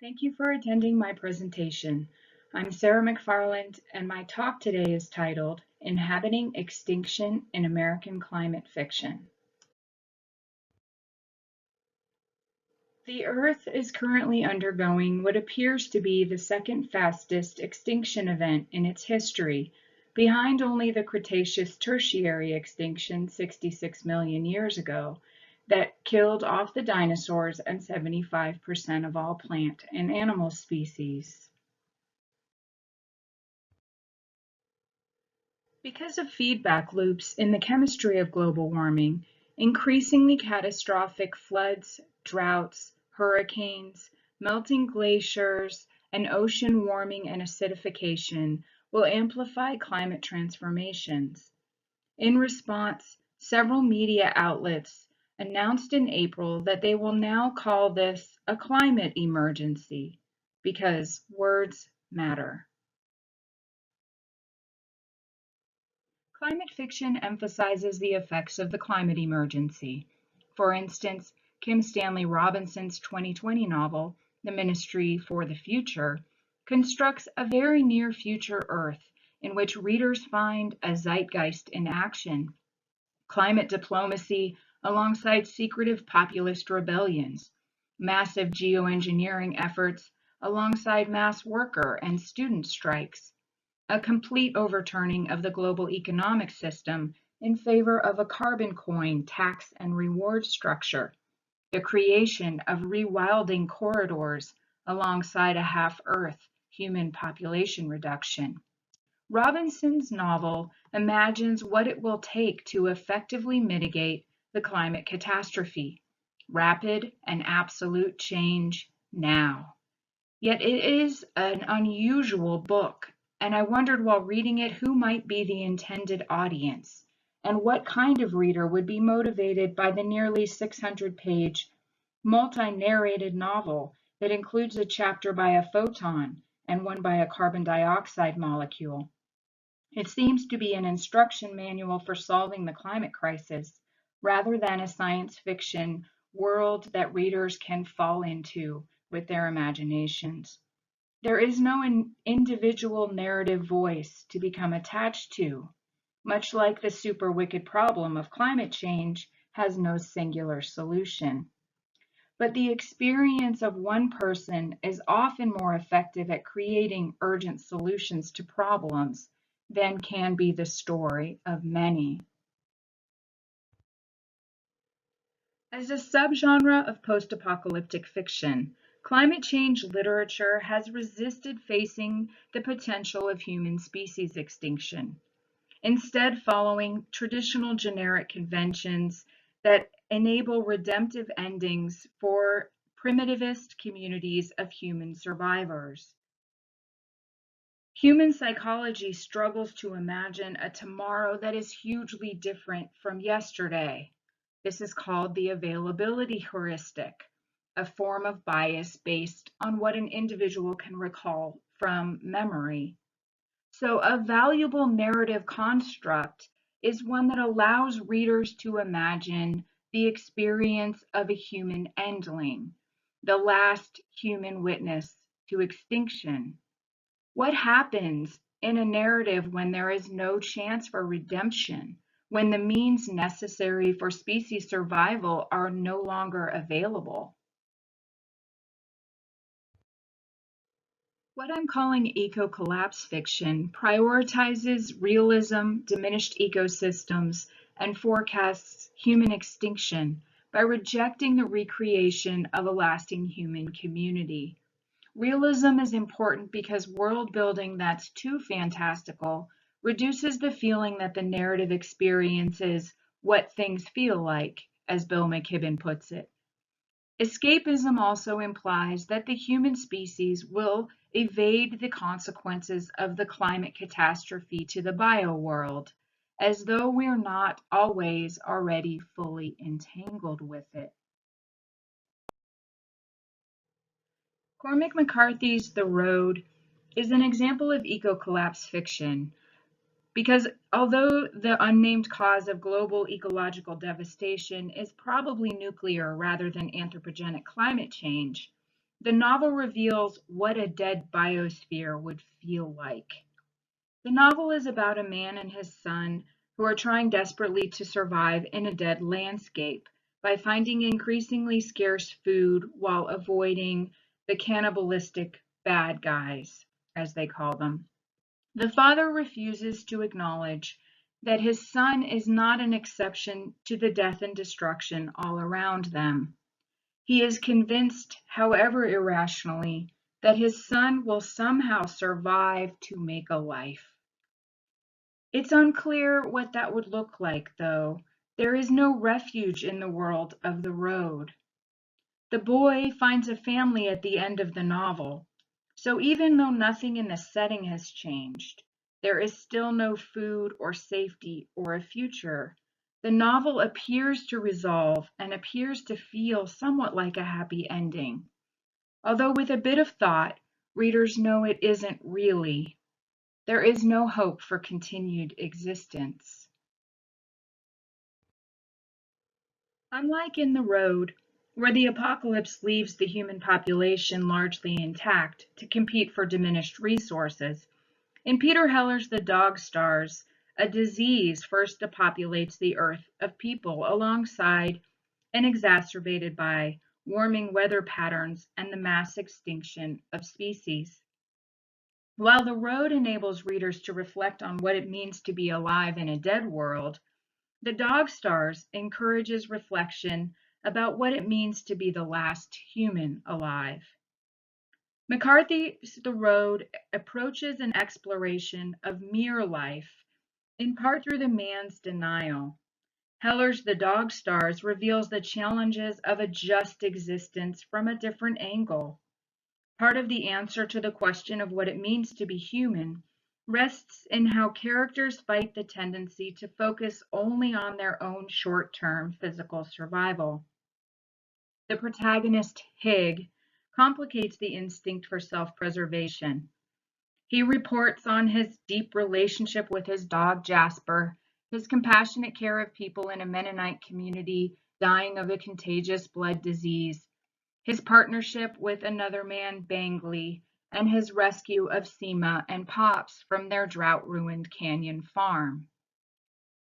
Thank you for attending my presentation. I'm Sarah McFarland, and my talk today is titled Inhabiting Extinction in American Climate Fiction. The Earth is currently undergoing what appears to be the second fastest extinction event in its history, behind only the Cretaceous Tertiary extinction 66 million years ago that killed off the dinosaurs and 75% of all plant and animal species. Because of feedback loops in the chemistry of global warming, increasingly catastrophic floods, droughts, hurricanes, melting glaciers, and ocean warming and acidification will amplify climate transformations. In response, several media outlets announced in April that they will now call this a climate emergency because words matter. Climate fiction emphasizes the effects of the climate emergency. For instance, Kim Stanley Robinson's 2020 novel, The Ministry for the Future, constructs a very near future Earth in which readers find a zeitgeist in action, climate diplomacy alongside secretive populist rebellions, massive geoengineering efforts alongside mass worker and student strikes, a complete overturning of the global economic system in favor of a carbon coin tax and reward structure, the creation of rewilding corridors alongside a half-Earth human population reduction. Robinson's novel imagines what it will take to effectively mitigate the climate catastrophe, rapid and absolute change now. Yet it is an unusual book, and I wondered while reading it who might be the intended audience, and what kind of reader would be motivated by the nearly 600-page, multi-narrated novel that includes a chapter by a photon and one by a carbon dioxide molecule. It seems to be an instruction manual for solving the climate crisis, rather than a science fiction world that readers can fall into with their imaginations. There is no individual narrative voice to become attached to, much like the super wicked problem of climate change has no singular solution. But the experience of one person is often more effective at creating urgent solutions to problems than can be the story of many. As a subgenre of post-apocalyptic fiction, climate change literature has resisted facing the potential of human species extinction, instead following traditional generic conventions that enable redemptive endings for primitivist communities of human survivors. Human psychology struggles to imagine a tomorrow that is hugely different from yesterday. This is called the availability heuristic, a form of bias based on what an individual can recall from memory. So a valuable narrative construct is one that allows readers to imagine the experience of a human endling, the last human witness to extinction. What happens in a narrative when there is no chance for redemption, when the means necessary for species survival are no longer available? What I'm calling eco-collapse fiction prioritizes realism, diminished ecosystems, and forecasts human extinction by rejecting the recreation of a lasting human community. Realism is important because world building that's too fantastical reduces the feeling that the narrative experiences what things feel like, as Bill McKibben puts it. Escapism also implies that the human species will evade the consequences of the climate catastrophe to the bioworld, as though we're not always already fully entangled with it. Cormac McCarthy's The Rhode is an example of eco-collapse fiction because although the unnamed cause of global ecological devastation is probably nuclear rather than anthropogenic climate change, The novel reveals what a dead biosphere would feel like. The novel is about a man and his son who are trying desperately to survive in a dead landscape by finding increasingly scarce food while avoiding the cannibalistic bad guys, as they call them. The father refuses to acknowledge that his son is not an exception to the death and destruction all around them. He is convinced, however irrationally, that his son will somehow survive to make a life. It's unclear what that would look like, though. There is no refuge in the world of the road. The boy finds a family at the end of the novel, so even though nothing in the setting has changed, there is still no food or safety or a future. The novel appears to resolve and appears to feel somewhat like a happy ending, although with a bit of thought, readers know it isn't really. There is no hope for continued existence. Unlike in The Road, where the apocalypse leaves the human population largely intact to compete for diminished resources, in Peter Heller's The Dog Stars, a disease first depopulates the earth of people alongside and exacerbated by warming weather patterns and the mass extinction of species. While The Road enables readers to reflect on what it means to be alive in a dead world, The Dog Stars encourages reflection about what it means to be the last human alive. McCarthy's The Road approaches an exploration of mere life, in part through the man's denial. Heller's The Dog Stars reveals the challenges of a just existence from a different angle. Part of the answer to the question of what it means to be human rests in how characters fight the tendency to focus only on their own short-term physical survival. The protagonist, Hig, complicates the instinct for self-preservation. He reports on his deep relationship with his dog, Jasper, his compassionate care of people in a Mennonite community dying of a contagious blood disease, his partnership with another man, Bangley, and his rescue of Seema and Pops from their drought-ruined canyon farm.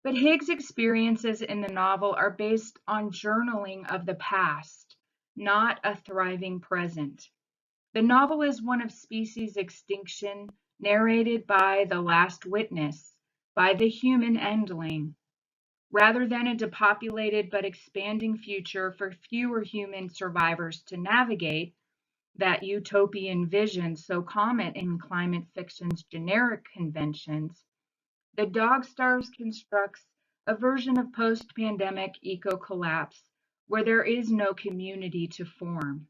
But Hig's experiences in the novel are based on journaling of the past, not a thriving present. The novel is one of species extinction, narrated by the last witness, by the human endling, rather than a depopulated but expanding future for fewer human survivors to navigate, that utopian vision so common in climate fiction's generic conventions. The Dog Stars constructs a version of post-pandemic eco-collapse where there is no community to form.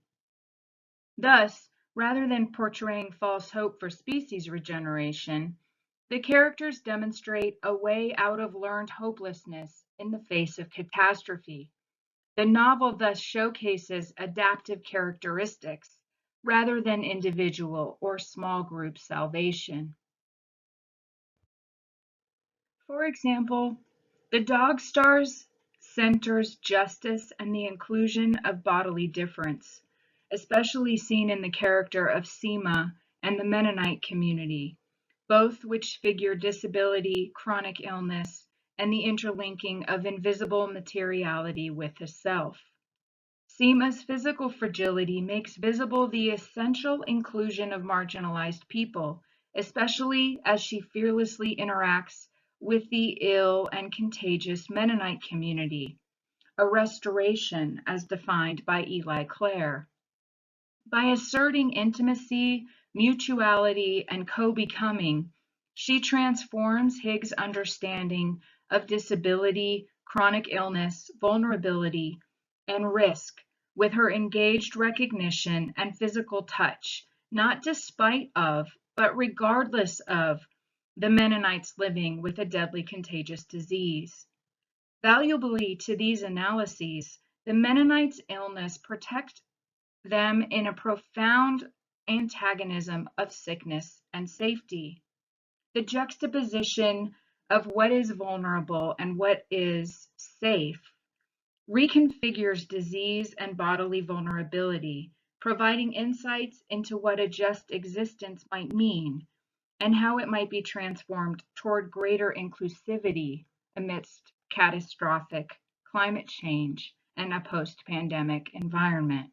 Thus, rather than portraying false hope for species regeneration, the characters demonstrate a way out of learned hopelessness in the face of catastrophe. The novel thus showcases adaptive characteristics rather than individual or small group salvation. For example, The Dog Stars centers justice and the inclusion of bodily difference, especially seen in the character of Seema and the Mennonite community, both which figure disability, chronic illness, and the interlinking of invisible materiality with the self. Seema's physical fragility makes visible the essential inclusion of marginalized people, especially as she fearlessly interacts with the ill and contagious Mennonite community, a restoration as defined by Eli Clare. By asserting intimacy, mutuality, and co-becoming, she transforms Hig's understanding of disability, chronic illness, vulnerability, and risk with her engaged recognition and physical touch, not despite of, but regardless of, the Mennonites living with a deadly contagious disease. Valuably to these analyses, the Mennonites' illness protects them in a profound antagonism of sickness and safety. The juxtaposition of what is vulnerable and what is safe reconfigures disease and bodily vulnerability, providing insights into what a just existence might mean and how it might be transformed toward greater inclusivity amidst catastrophic climate change and a post-pandemic environment.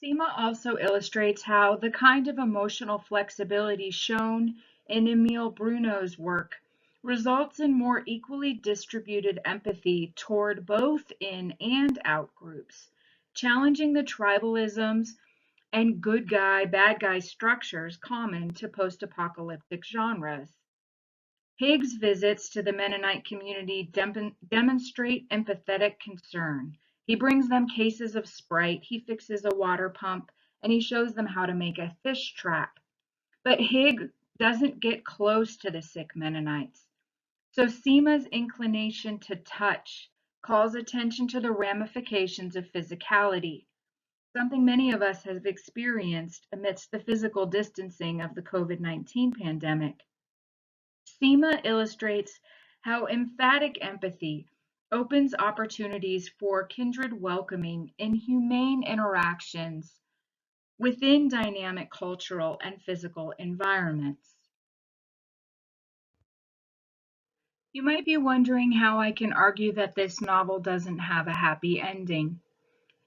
Seema also illustrates how the kind of emotional flexibility shown in Emile Bruno's work results in more equally distributed empathy toward both in and out groups, challenging the tribalisms and good guy, bad guy structures common to post-apocalyptic genres. Higgs' visits to the Mennonite community demonstrate empathetic concern. He brings them cases of Sprite, he fixes a water pump, and he shows them how to make a fish trap. But Higgs doesn't get close to the sick Mennonites. So Seema's inclination to touch calls attention to the ramifications of physicality, something many of us have experienced amidst the physical distancing of the COVID-19 pandemic. Seema illustrates how emphatic empathy opens opportunities for kindred welcoming in humane interactions within dynamic cultural and physical environments. You might be wondering how I can argue that this novel doesn't have a happy ending.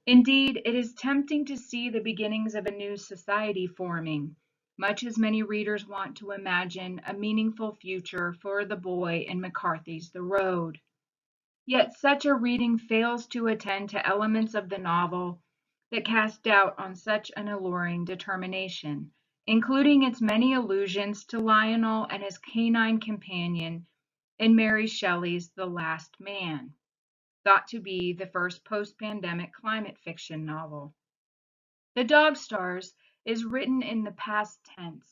Indeed, it is tempting to see the beginnings of a new society forming, much as many readers want to imagine a meaningful future for the boy in McCarthy's The Road. Yet such a reading fails to attend to elements of the novel that cast doubt on such an alluring determination, including its many allusions to Lionel and his canine companion in Mary Shelley's The Last Man, thought to be the first post-pandemic climate fiction novel. The Dog Stars is written in the past tense,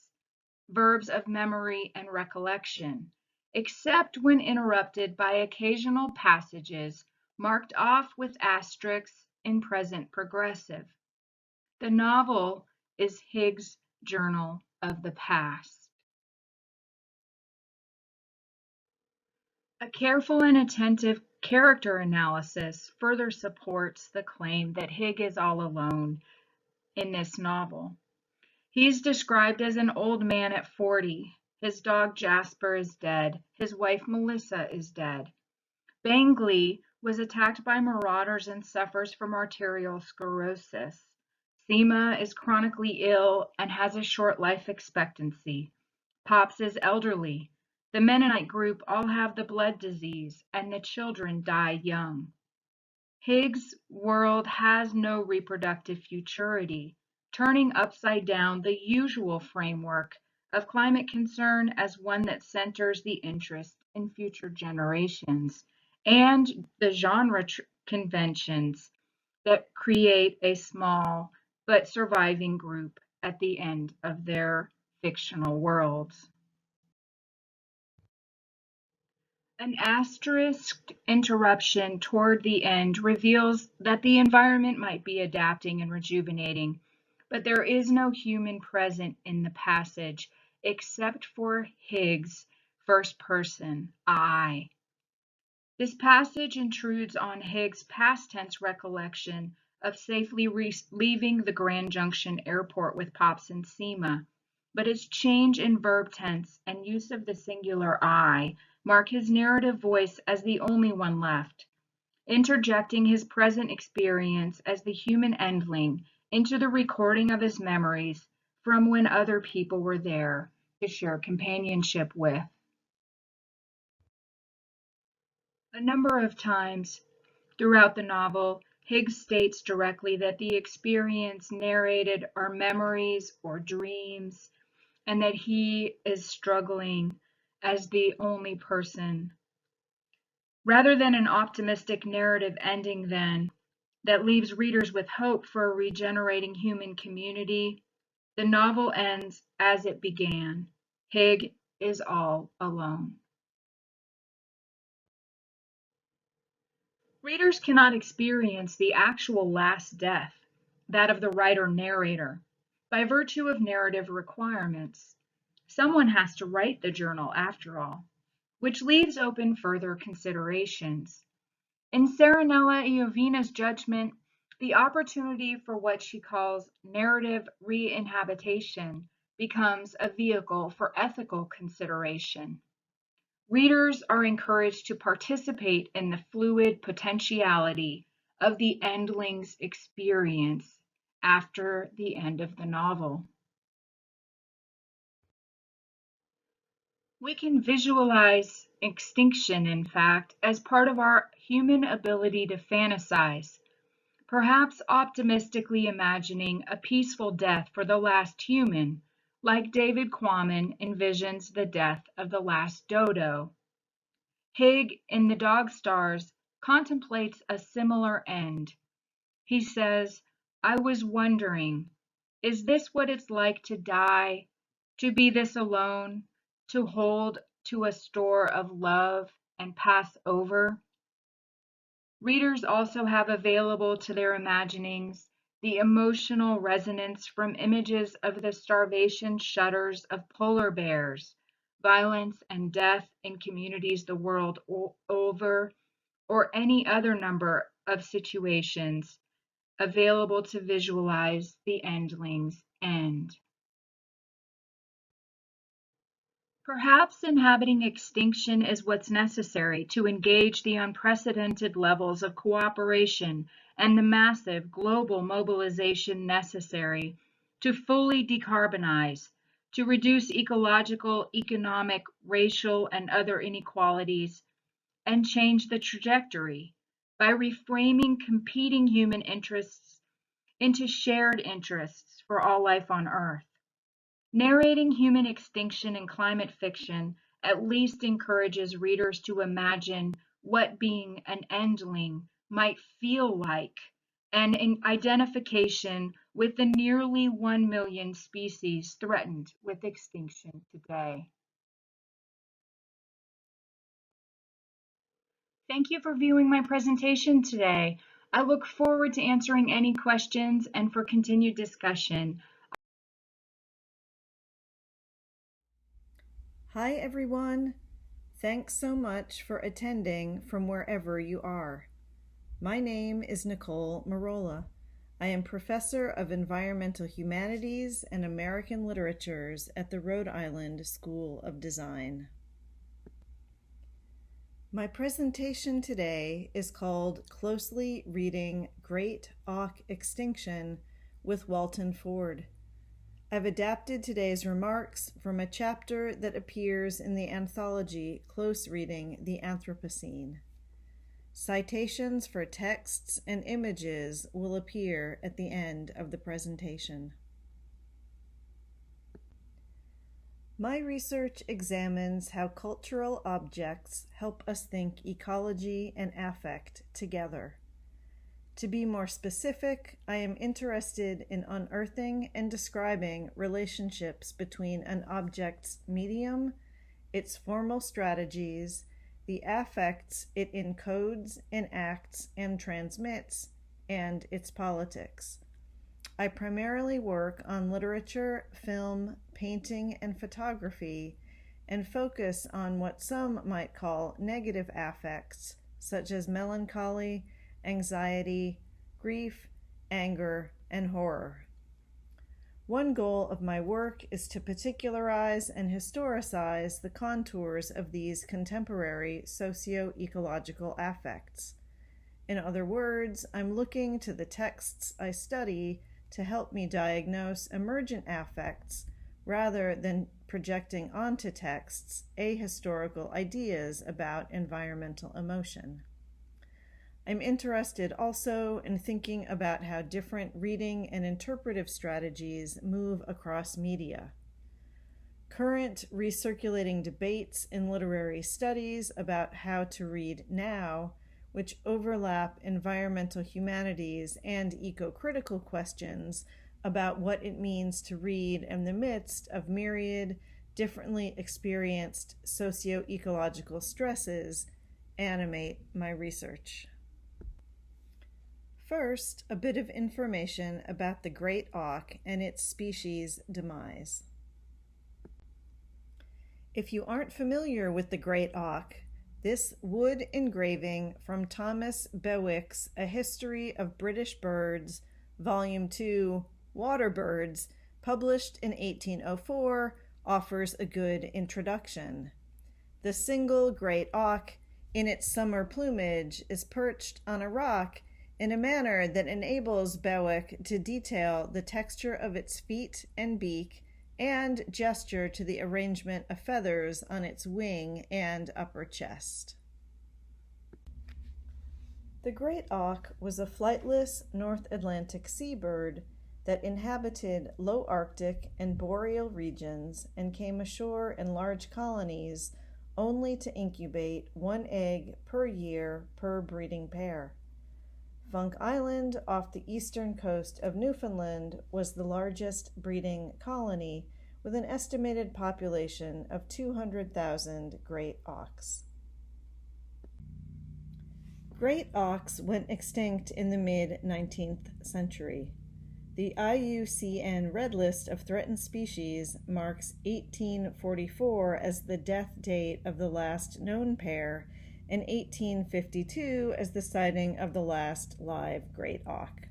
verbs of memory and recollection, except when interrupted by occasional passages marked off with asterisks in present progressive. The novel is Higgs' journal of the past. A careful and attentive character analysis further supports the claim that Higgs is all alone in this novel. He's described as an old man at 40. His dog Jasper is dead. His wife Melissa is dead. Bangley was attacked by marauders and suffers from arterial sclerosis. Seema is chronically ill and has a short life expectancy. Pops is elderly. The Mennonite group all have the blood disease, and the children die young. Higgs' world has no reproductive futurity, turning upside down the usual framework of climate concern as one that centers the interest in future generations and the genre conventions that create a small but surviving group at the end of their fictional worlds. An asterisked interruption toward the end reveals that the environment might be adapting and rejuvenating, but there is no human present in the passage except for Higgs' first person, I. This passage intrudes on Higgs' past tense recollection of safely leaving the Grand Junction airport with Pops and Seema, but its change in verb tense and use of the singular I mark his narrative voice as the only one left, interjecting his present experience as the human endling into the recording of his memories from when other people were there to share companionship with. A number of times throughout the novel, Higgs states directly that the experience narrated are memories or dreams, and that he is struggling as the only person. Rather than an optimistic narrative ending, then, that leaves readers with hope for a regenerating human community, the novel ends as it began. Higgs is all alone. Readers cannot experience the actual last death, that of the writer-narrator, by virtue of narrative requirements. Someone has to write the journal after all, which leaves open further considerations. In Serenella Iovina's judgment, the opportunity for what she calls narrative re-inhabitation becomes a vehicle for ethical consideration. Readers are encouraged to participate in the fluid potentiality of the endling's experience after the end of the novel. We can visualize extinction, in fact, as part of our human ability to fantasize, perhaps optimistically imagining a peaceful death for the last human, like David Quammen envisions the death of the last dodo. Hig, in The Dog Stars, contemplates a similar end. He says, "I was wondering, is this what it's like to die, to be this alone, to hold to a store of love and pass over?" Readers also have available to their imaginings the emotional resonance from images of the starvation shudders of polar bears, violence and death in communities the world over, or any other number of situations available to visualize the endling's end. Perhaps inhabiting extinction is what's necessary to engage the unprecedented levels of cooperation and the massive global mobilization necessary to fully decarbonize, to reduce ecological, economic, racial, and other inequalities, and change the trajectory by reframing competing human interests into shared interests for all life on Earth. Narrating human extinction in climate fiction at least encourages readers to imagine what being an endling might feel like, and in identification with the nearly 1 million species threatened with extinction today. Thank you for viewing my presentation today. I look forward to answering any questions and for continued discussion. Hi everyone! Thanks so much for attending from wherever you are. My name is Nicole Merola. I am Professor of Environmental Humanities and American Literatures at the Rhode Island School of Design. My presentation today is called Closely Reading Great Auk Extinction with Walton Ford. I've adapted today's remarks from a chapter that appears in the anthology Close Reading the Anthropocene. Citations for texts and images will appear at the end of the presentation. My research examines how cultural objects help us think ecology and affect together. To be more specific, I am interested in unearthing and describing relationships between an object's medium, its formal strategies, the affects it encodes, enacts, and transmits, and its politics. I primarily work on literature, film, painting, and photography, and focus on what some might call negative affects, such as melancholy, anxiety, grief, anger, and horror. One goal of my work is to particularize and historicize the contours of these contemporary socio-ecological affects. In other words, I'm looking to the texts I study to help me diagnose emergent affects rather than projecting onto texts ahistorical ideas about environmental emotion. I'm interested also in thinking about how different reading and interpretive strategies move across media. Current recirculating debates in literary studies about how to read now, which overlap environmental humanities and eco-critical questions about what it means to read in the midst of myriad, differently experienced socio-ecological stresses, animate my research. First, a bit of information about the great auk and its species Demise. If you aren't familiar with the great auk, This wood engraving from Thomas Bewick's A History of British Birds, Volume 2, Water Birds, published in 1804, offers a good introduction. The single great auk, in its summer plumage, is perched on a rock in a manner that enables Bewick to detail the texture of its feet and beak and gesture to the arrangement of feathers on its wing and upper chest. The great auk was a flightless North Atlantic seabird that inhabited low Arctic and boreal regions and came ashore in large colonies only to incubate one egg per year per breeding pair. Funk Island off the eastern coast of Newfoundland was the largest breeding colony with an estimated population of 200,000 great auks. Great auks went extinct in the mid-19th century. The IUCN Red List of Threatened Species marks 1844 as the death date of the last known pair and 1852 as the sighting of the last live great auk.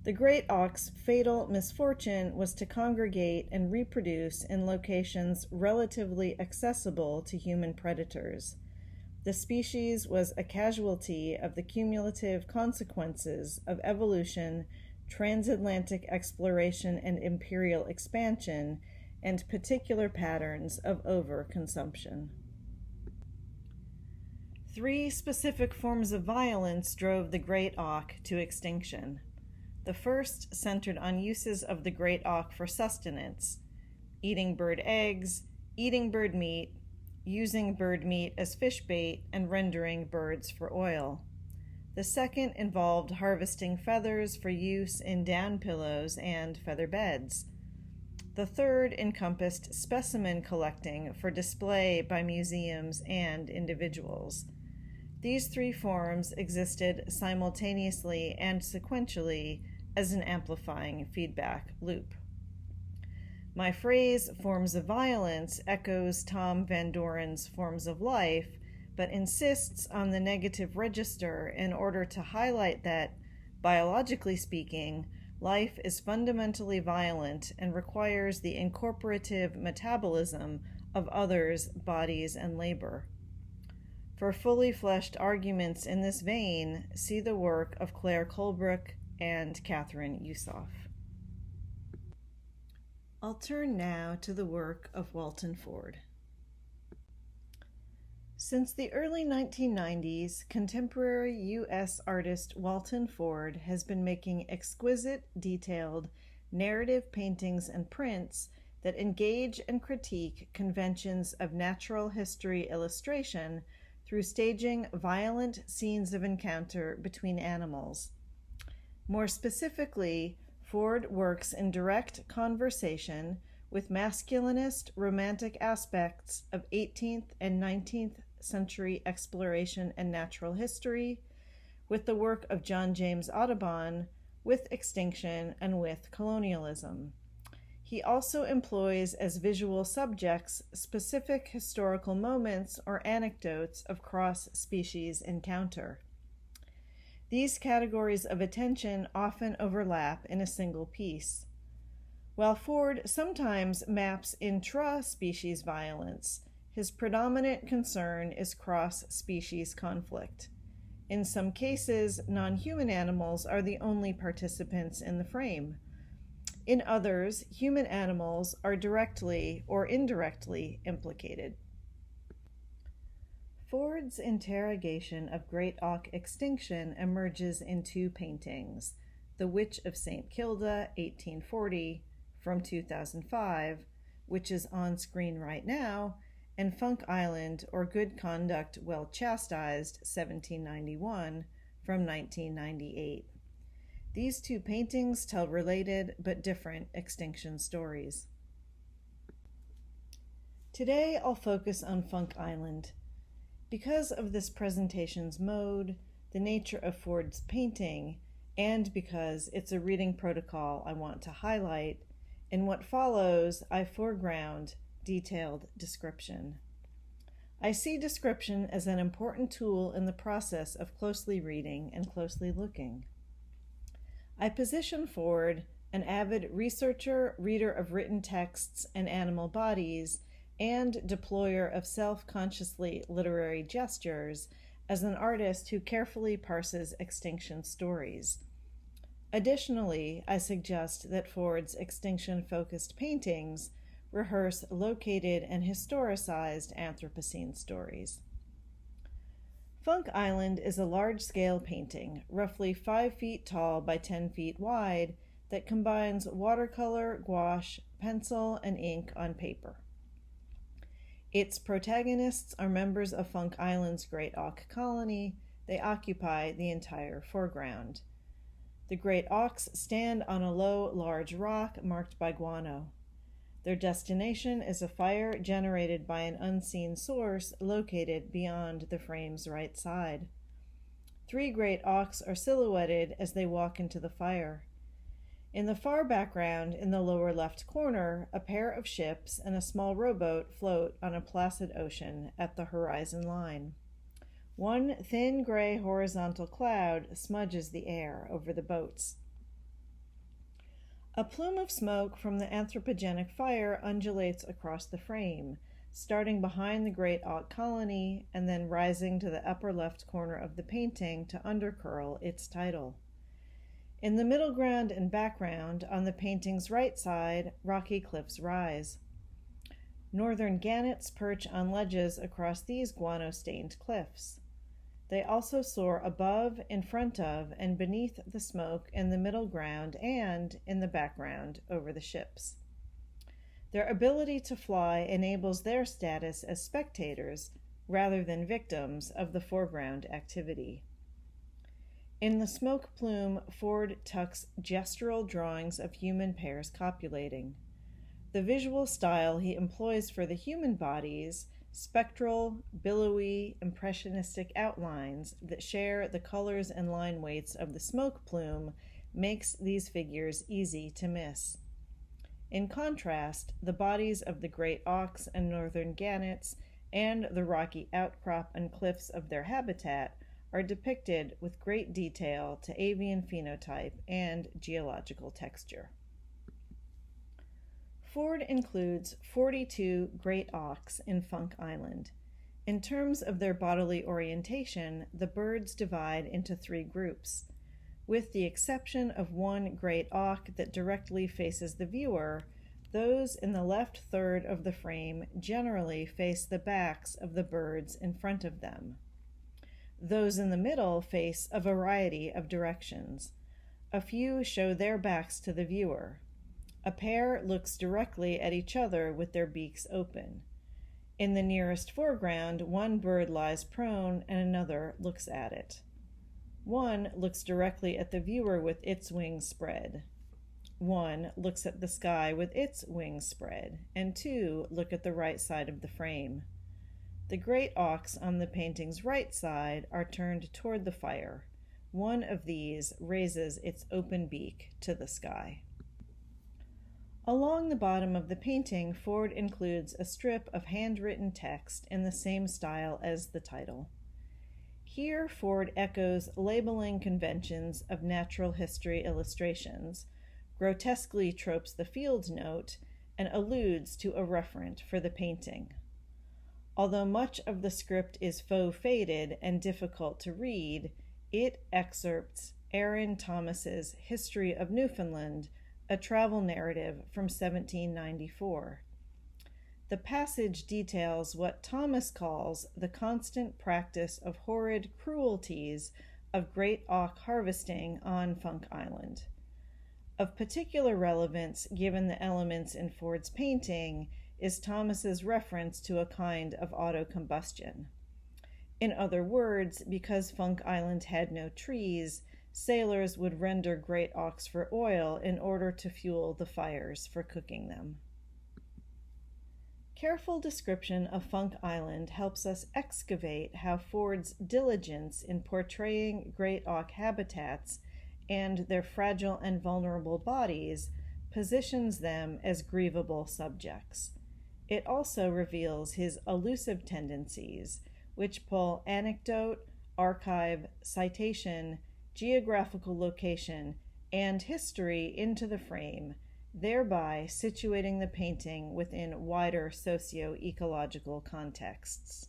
The great auk's fatal misfortune was to congregate and reproduce in locations relatively accessible to human predators. The species was a casualty of the cumulative consequences of evolution, transatlantic exploration and imperial expansion, and particular patterns of overconsumption. 3 specific forms of violence drove the great auk to extinction. The first centered on uses of the great auk for sustenance, eating bird eggs, eating bird meat, using bird meat as fish bait, and rendering birds for oil. The second involved harvesting feathers for use in down pillows and feather beds. The third encompassed specimen collecting for display by museums and individuals. These 3 forms existed simultaneously and sequentially as an amplifying feedback loop. My phrase, forms of violence, echoes Tom Van Doren's Forms of Life, but insists on the negative register in order to highlight that, biologically speaking, life is fundamentally violent and requires the incorporative metabolism of others' bodies and labor. For fully fleshed arguments in this vein, see the work of Claire Colebrook and Catherine Yusoff. I'll turn now to the work of Walton Ford. Since the early 1990s, contemporary U.S. artist Walton Ford has been making exquisite, detailed, narrative paintings and prints that engage and critique conventions of natural history illustration through staging violent scenes of encounter between animals. More specifically, Ford works in direct conversation with masculinist romantic aspects of 18th and 19th century exploration and natural history, with the work of John James Audubon, with Extinction, and with colonialism. He also employs as visual subjects specific historical moments or anecdotes of cross-species encounter. These categories of attention often overlap in a single piece. While Ford sometimes maps intra-species violence, his predominant concern is cross-species conflict. In some cases, non-human animals are the only participants in the frame. In others, human animals are directly or indirectly implicated. Ford's interrogation of great auk extinction emerges in 2 paintings, The Witch of St. Kilda, 1840, from 2005, which is on screen right now, and Funk Island, or Good Conduct Well Chastised, 1791, from 1998. These 2 paintings tell related but different extinction stories. Today I'll focus on Funk Island. Because of this presentation's mode, the nature of Ford's painting, and because it's a reading protocol I want to highlight, in what follows I foreground detailed description. I see description as an important tool in the process of closely reading and closely looking. I position Ford, an avid researcher, reader of written texts and animal bodies, and deployer of self-consciously literary gestures, as an artist who carefully parses extinction stories. Additionally, I suggest that Ford's extinction-focused paintings rehearse located and historicized Anthropocene stories. Funk Island is a large-scale painting, roughly 5 feet tall by 10 feet wide, that combines watercolor, gouache, pencil, and ink on paper. Its protagonists are members of Funk Island's Great Auk colony. They occupy the entire foreground. The Great Auks stand on a low, large rock marked by guano. Their destination is a fire generated by an unseen source located beyond the frame's right side. 3 Great Auks are silhouetted as they walk into the fire. In the far background, in the lower left corner, a pair of ships and a small rowboat float on a placid ocean at the horizon line. One thin gray horizontal cloud smudges the air over the boats. A plume of smoke from the anthropogenic fire undulates across the frame, starting behind the Great Auk colony and then rising to the upper left corner of the painting to undercurl its title. In the middle ground and background, on the painting's right side, rocky cliffs rise. Northern gannets perch on ledges across these guano-stained cliffs. They also soar above, in front of, and beneath the smoke in the middle ground and, in the background, over the ships. Their ability to fly enables their status as spectators, rather than victims, of the foreground activity. In the smoke plume, Ford tucks gestural drawings of human pairs copulating. The visual style he employs for the human bodies, spectral, billowy, impressionistic outlines that share the colors and line weights of the smoke plume, makes these figures easy to miss. In contrast, the bodies of the Great Auks and Northern gannets and the rocky outcrop and cliffs of their habitat are depicted with great detail to avian phenotype and geological texture. Ford includes 42 Great Auks in Funk Island. In terms of their bodily orientation, the birds divide into 3 groups. With the exception of one Great Auk that directly faces the viewer, those in the left third of the frame generally face the backs of the birds in front of them. Those in the middle face a variety of directions. A few show their backs to the viewer. A pair looks directly at each other with their beaks open. In the nearest foreground, one bird lies prone and another looks at it. One looks directly at the viewer with its wings spread. One looks at the sky with its wings spread, and 2 look at the right side of the frame. The Great Auks on the painting's right side are turned toward the fire. One of these raises its open beak to the sky. Along the bottom of the painting, Ford includes a strip of handwritten text in the same style as the title. Here, Ford echoes labeling conventions of natural history illustrations, grotesquely tropes the field note, and alludes to a referent for the painting. Although much of the script is faux-faded and difficult to read, it excerpts Aaron Thomas's History of Newfoundland, a travel narrative from 1794. The passage details what Thomas calls the constant practice of horrid cruelties of Great Auk harvesting on Funk Island. Of particular relevance, given the elements in Ford's painting, is Thomas's reference to a kind of autocombustion. In other words, because Funk Island had no trees, sailors would render Great Auks for oil in order to fuel the fires for cooking them. Careful description of Funk Island helps us excavate how Ford's diligence in portraying Great Auk habitats and their fragile and vulnerable bodies positions them as grievable subjects. It also reveals his elusive tendencies, which pull anecdote, archive, citation, geographical location, and history into the frame, thereby situating the painting within wider socio-ecological contexts.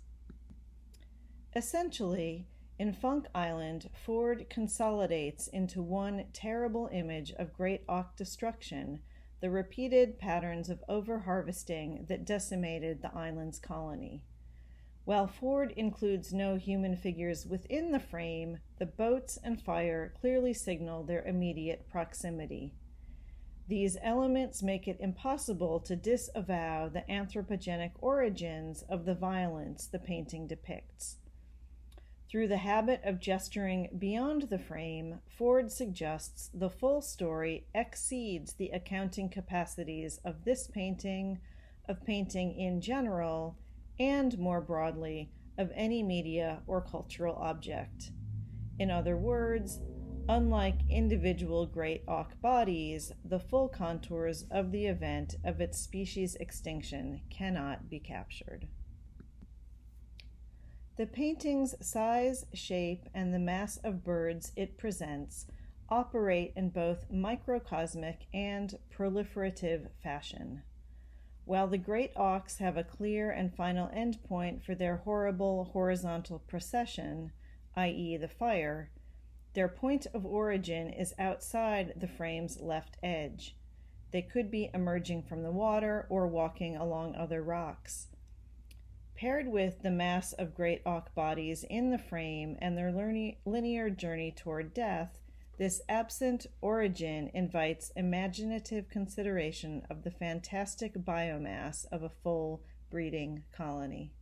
Essentially, in Funk Island, Ford consolidates into one terrible image of great auk destruction the repeated patterns of over-harvesting that decimated the island's colony. While Ford includes no human figures within the frame, the boats and fire clearly signal their immediate proximity. These elements make it impossible to disavow the anthropogenic origins of the violence the painting depicts. Through the habit of gesturing beyond the frame, Ford suggests the full story exceeds the accounting capacities of this painting, of painting in general, and more broadly, of any media or cultural object. In other words, unlike individual great auk bodies, the full contours of the event of its species extinction cannot be captured. The painting's size, shape, and the mass of birds it presents operate in both microcosmic and proliferative fashion. While the great auks have a clear and final endpoint for their horrible horizontal procession, i.e. the fire, their point of origin is outside the frame's left edge. They could be emerging from the water or walking along other rocks. Paired with the mass of great auk bodies in the frame and their linear journey toward death, this absent origin invites imaginative consideration of the fantastic biomass of a full breeding colony.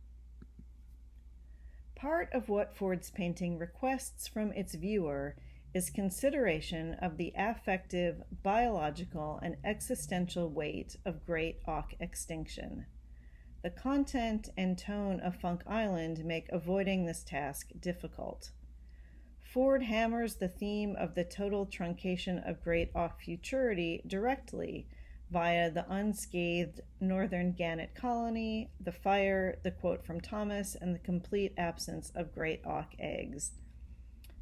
Part of what Ford's painting requests from its viewer is consideration of the affective, biological, and existential weight of great auk extinction. The content and tone of Funk Island make avoiding this task difficult. Ford hammers the theme of the total truncation of great auk futurity directly via the unscathed northern gannet colony, the fire, the quote from Thomas, and the complete absence of great auk eggs.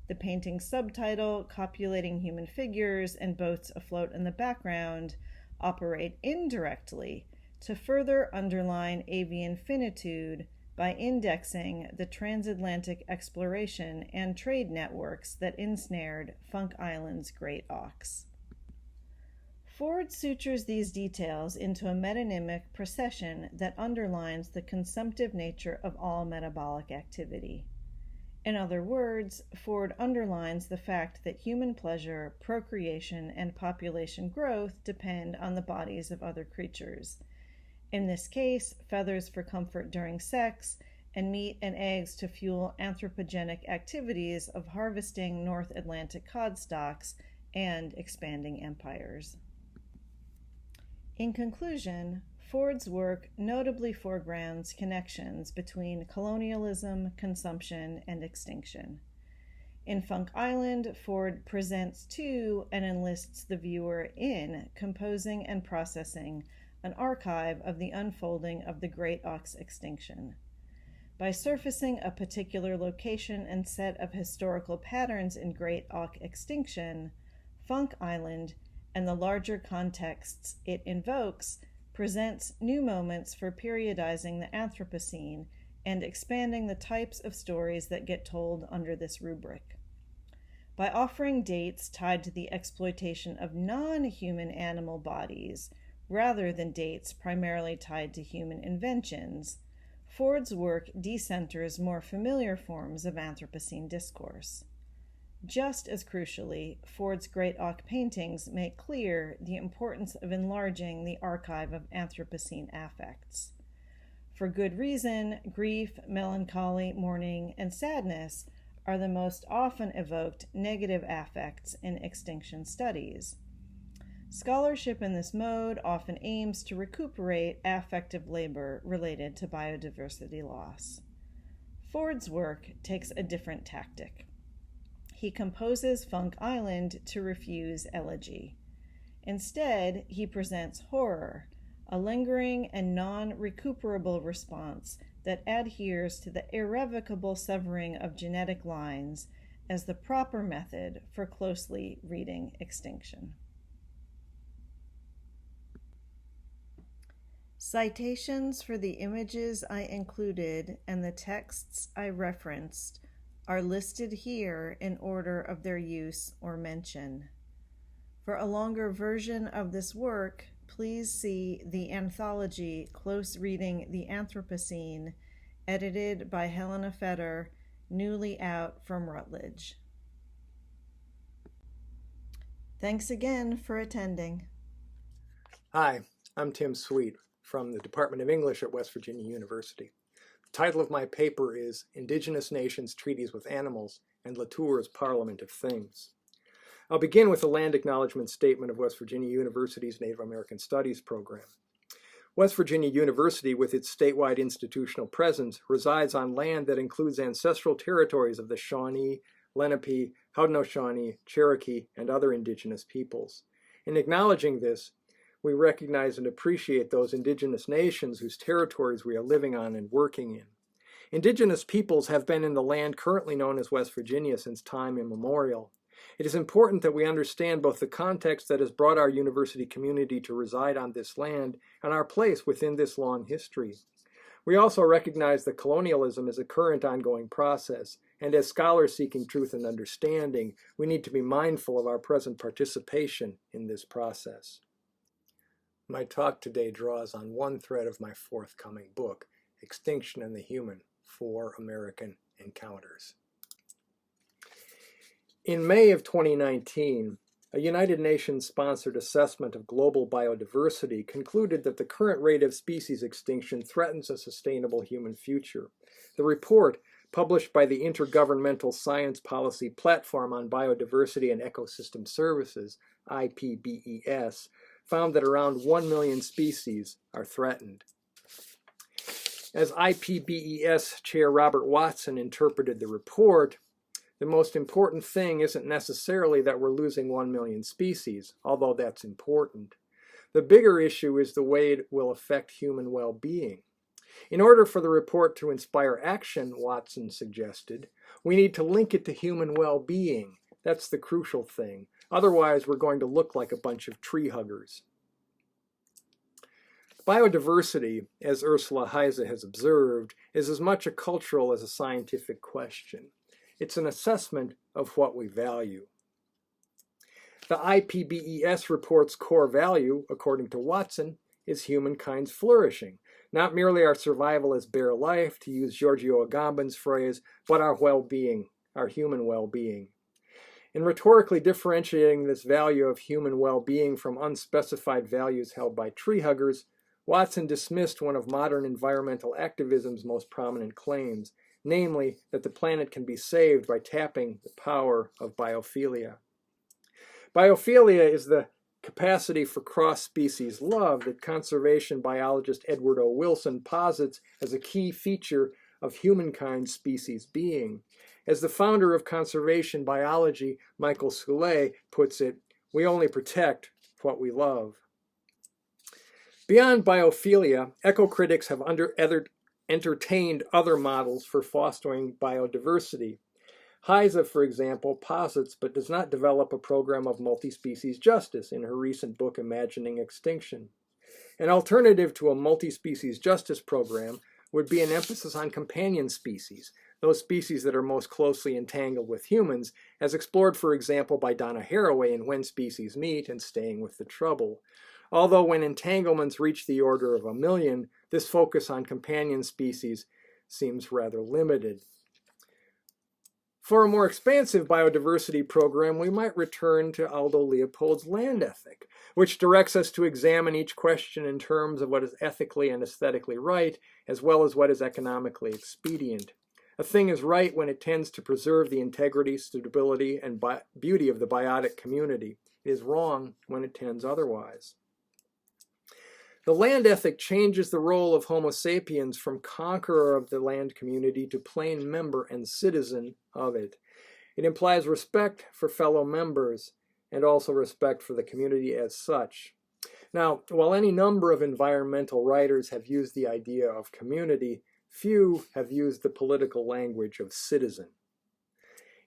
The painting's subtitle, Copulating Human Figures and Boats Afloat in the Background, operate indirectly to further underline avian finitude by indexing the transatlantic exploration and trade networks that ensnared Funk Island's great auks. Ford sutures these details into a metonymic procession that underlines the consumptive nature of all metabolic activity. In other words, Ford underlines the fact that human pleasure, procreation, and population growth depend on the bodies of other creatures. In this case, feathers for comfort during sex, and meat and eggs to fuel anthropogenic activities of harvesting North Atlantic cod stocks and expanding empires. In conclusion, Ford's work notably foregrounds connections between colonialism, consumption, and extinction. In Funk Island, Ford presents to and enlists the viewer in composing and processing an archive of the unfolding of the great auk's extinction. By surfacing a particular location and set of historical patterns in great auk extinction, Funk Island, and the larger contexts it invokes, presents new moments for periodizing the Anthropocene and expanding the types of stories that get told under this rubric. By offering dates tied to the exploitation of non-human animal bodies, rather than dates primarily tied to human inventions, Ford's work decenters more familiar forms of Anthropocene discourse. Just as crucially, Ford's great auk paintings make clear the importance of enlarging the archive of Anthropocene affects. For good reason, grief, melancholy, mourning, and sadness are the most often evoked negative affects in extinction studies. Scholarship in this mode often aims to recuperate affective labor related to biodiversity loss. Ford's work takes a different tactic. He composes Funk Island to refuse elegy. Instead, he presents horror, a lingering and non-recuperable response that adheres to the irrevocable severing of genetic lines as the proper method for closely reading extinction. Citations for the images I included and the texts I referenced are listed here in order of their use or mention. For a longer version of this work, please see the anthology Close Reading the Anthropocene, edited by Helena Feder, newly out from Routledge. Thanks again for attending. Hi, I'm Tim Sweet from the Department of English at West Virginia University. The title of my paper is Indigenous Nations, Treaties with Animals, and Latour's Parliament of Things. I'll begin with the Land Acknowledgement Statement of West Virginia University's Native American Studies program. West Virginia University, with its statewide institutional presence, resides on land that includes ancestral territories of the Shawnee, Lenape, Haudenosaunee, Cherokee, and other indigenous peoples. In acknowledging this, we recognize and appreciate those indigenous nations whose territories we are living on and working in. Indigenous peoples have been in the land currently known as West Virginia since time immemorial. It is important that we understand both the context that has brought our university community to reside on this land and our place within this long history. We also recognize that colonialism is a current ongoing process, and as scholars seeking truth and understanding, we need to be mindful of our present participation in this process. My talk today draws on one thread of my forthcoming book, Extinction and the Human: 4 American Encounters. In May of 2019, a United Nations-sponsored assessment of global biodiversity concluded that the current rate of species extinction threatens a sustainable human future. The report, published by the Intergovernmental Science Policy Platform on Biodiversity and Ecosystem Services, IPBES, found that around 1 million species are threatened. As IPBES Chair Robert Watson interpreted the report, the most important thing isn't necessarily that we're losing 1 million species, although that's important. The bigger issue is the way it will affect human well-being. In order for the report to inspire action, Watson suggested, we need to link it to human well-being. That's the crucial thing. Otherwise, we're going to look like a bunch of tree huggers. Biodiversity, as Ursula Heise has observed, is as much a cultural as a scientific question. It's an assessment of what we value. The IPBES report's core value, according to Watson, is humankind's flourishing, not merely our survival as bare life, to use Giorgio Agamben's phrase, but our well-being, our human well-being. In rhetorically differentiating this value of human well-being from unspecified values held by tree huggers, Watson dismissed one of modern environmental activism's most prominent claims, namely that the planet can be saved by tapping the power of biophilia. Biophilia is the capacity for cross-species love that conservation biologist Edward O. Wilson posits as a key feature of humankind's species being. As the founder of conservation biology, Michael Soule, puts it, we only protect what we love. Beyond biophilia, eco-critics have entertained other models for fostering biodiversity. Heise, for example, posits but does not develop a program of multi-species justice in her recent book Imagining Extinction. An alternative to a multi-species justice program would be an emphasis on companion species, those species that are most closely entangled with humans, as explored, for example, by Donna Haraway in When Species Meet and Staying with the Trouble. Although when entanglements reach the order of 1 million, this focus on companion species seems rather limited. For a more expansive biodiversity program, we might return to Aldo Leopold's land ethic, which directs us to examine each question in terms of what is ethically and aesthetically right, as well as what is economically expedient. A thing is right when it tends to preserve the integrity, stability, and beauty of the biotic community. It is wrong when it tends otherwise. The land ethic changes the role of Homo sapiens from conqueror of the land community to plain member and citizen of it. It implies respect for fellow members and also respect for the community as such. Now, while any number of environmental writers have used the idea of community, few have used the political language of citizen.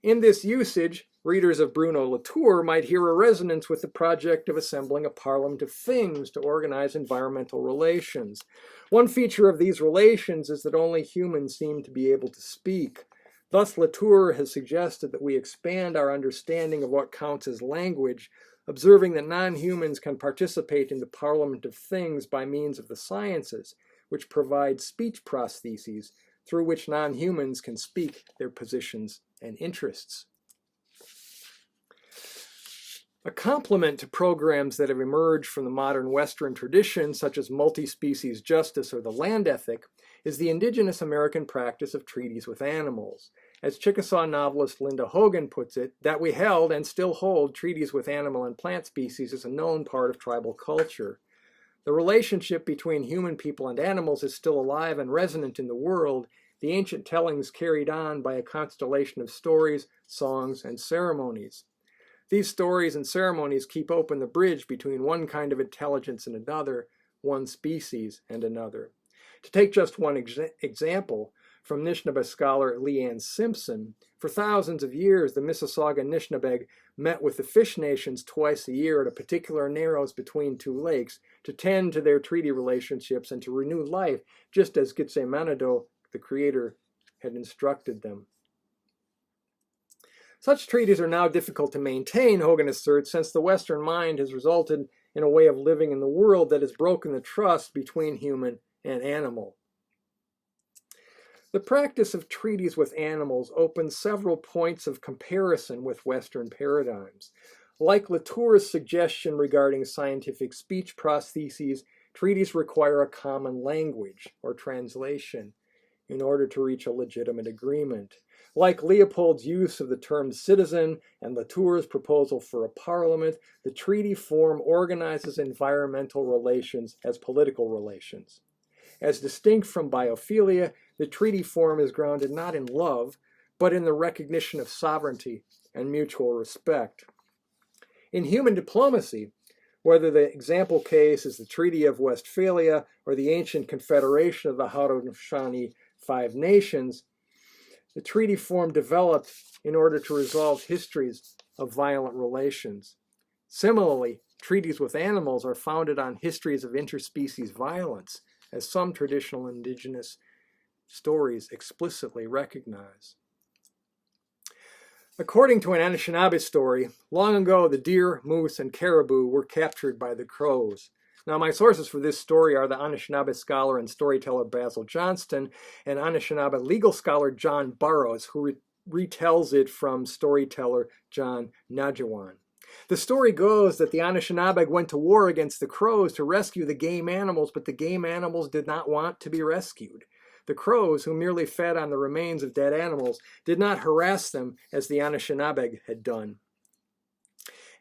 In this usage, readers of Bruno Latour might hear a resonance with the project of assembling a parliament of things to organize environmental relations. One feature of these relations is that only humans seem to be able to speak. Thus, Latour has suggested that we expand our understanding of what counts as language, observing that non-humans can participate in the parliament of things by means of the sciences, which provide speech prostheses through which non-humans can speak their positions and interests. A complement to programs that have emerged from the modern Western tradition, such as multi-species justice or the land ethic, is the indigenous American practice of treaties with animals. As Chickasaw novelist Linda Hogan puts it, that we held and still hold treaties with animal and plant species is a known part of tribal culture. The relationship between human people and animals is still alive and resonant in the world, the ancient tellings carried on by a constellation of stories, songs, and ceremonies. These stories and ceremonies keep open the bridge between one kind of intelligence and another, one species and another. To take just one example, from Anishinaabe scholar Leanne Simpson, for thousands of years the Mississauga Anishinaabe met with the Fish Nations twice a year at a particular narrows between two lakes to tend to their treaty relationships and to renew life, just as Gitse-Manado, the creator, had instructed them. Such treaties are now difficult to maintain, Hogan asserts, since the Western mind has resulted in a way of living in the world that has broken the trust between human and animal. The practice of treaties with animals opens several points of comparison with Western paradigms. Like Latour's suggestion regarding scientific speech prostheses, treaties require a common language or translation in order to reach a legitimate agreement. Like Leopold's use of the term citizen and Latour's proposal for a parliament, the treaty form organizes environmental relations as political relations. As distinct from biophilia, the treaty form is grounded not in love, but in the recognition of sovereignty and mutual respect. In human diplomacy, whether the example case is the Treaty of Westphalia or the ancient confederation of the Haudenosaunee Five Nations, the treaty form developed in order to resolve histories of violent relations. Similarly, treaties with animals are founded on histories of interspecies violence, as some traditional indigenous stories explicitly recognize. According to an Anishinaabe story, long ago the deer, moose, and caribou were captured by the crows. Now, my sources for this story are the Anishinaabe scholar and storyteller Basil Johnston and Anishinaabe legal scholar John Burroughs, who retells it from storyteller John Najawan. The story goes that the Anishinaabe went to war against the crows to rescue the game animals, but the game animals did not want to be rescued. The crows, who merely fed on the remains of dead animals, did not harass them as the Anishinaabe had done.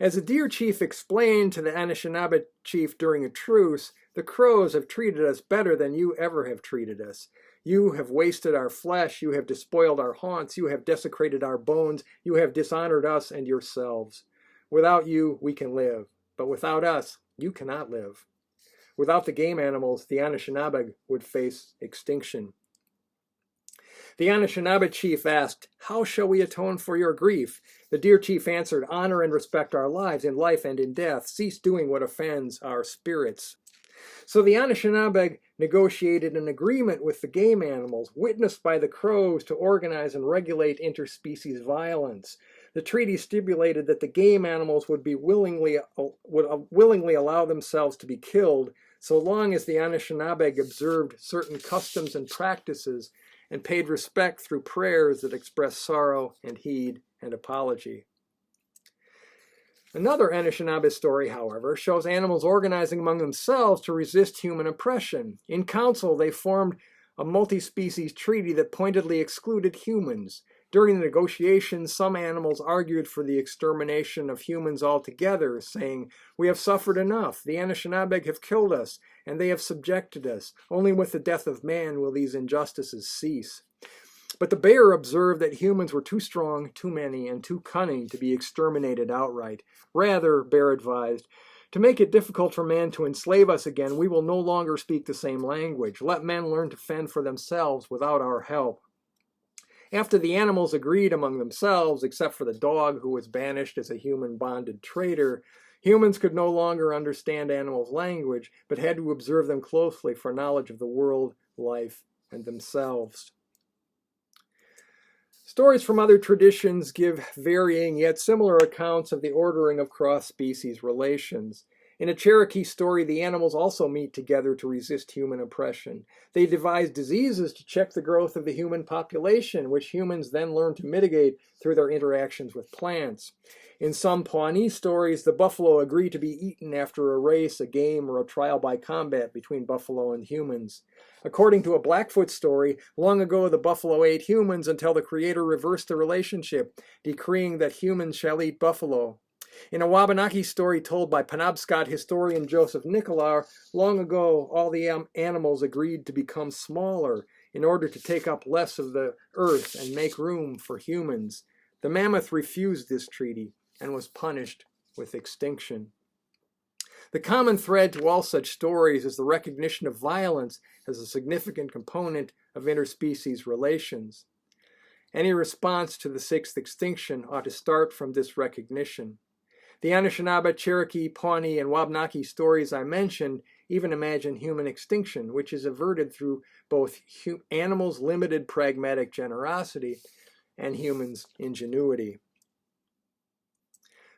As the deer chief explained to the Anishinaabe chief during a truce, the crows have treated us better than you ever have treated us. You have wasted our flesh, you have despoiled our haunts, you have desecrated our bones, you have dishonored us and yourselves. Without you, we can live, but without us, you cannot live. Without the game animals, the Anishinaabe would face extinction. The Anishinaabe chief asked, "How shall we atone for your grief?" The deer chief answered, "Honor and respect our lives in life and in death. Cease doing what offends our spirits." So the Anishinaabe negotiated an agreement with the game animals, witnessed by the crows, to organize and regulate interspecies violence. The treaty stipulated that the game animals would willingly allow themselves to be killed, so long as the Anishinaabe observed certain customs and practices and paid respect through prayers that expressed sorrow and heed and apology. Another Anishinaabe story, however, shows animals organizing among themselves to resist human oppression. In council, they formed a multi-species treaty that pointedly excluded humans. During the negotiations, some animals argued for the extermination of humans altogether, saying, "We have suffered enough. The Anishinaabe have killed us, and they have subjected us. Only with the death of man will these injustices cease." But the bear observed that humans were too strong, too many, and too cunning to be exterminated outright. Rather, Bear advised, To make it difficult for man to enslave us again, we will no longer speak the same language. Let men learn to fend for themselves without our help. After the animals agreed among themselves, except for the dog who was banished as a human bonded traitor, humans could no longer understand animals' language, but had to observe them closely for knowledge of the world, life, and themselves. Stories from other traditions give varying yet similar accounts of the ordering of cross-species relations. In a Cherokee story, the animals also meet together to resist human oppression. They devise diseases to check the growth of the human population, which humans then learn to mitigate through their interactions with plants. In some Pawnee stories, the buffalo agree to be eaten after a race, a game, or a trial by combat between buffalo and humans. According to a Blackfoot story, long ago the buffalo ate humans until the Creator reversed the relationship, decreeing that humans shall eat buffalo. In a Wabanaki story told by Penobscot historian Joseph Nicolaur, long ago all the animals agreed to become smaller in order to take up less of the earth and make room for humans. The mammoth refused this treaty and was punished with extinction. The common thread to all such stories is the recognition of violence as a significant component of interspecies relations. Any response to the sixth extinction ought to start from this recognition. The Anishinaabe, Cherokee, Pawnee, and Wabanaki stories I mentioned even imagine human extinction, which is averted through both animals' limited pragmatic generosity and humans' ingenuity.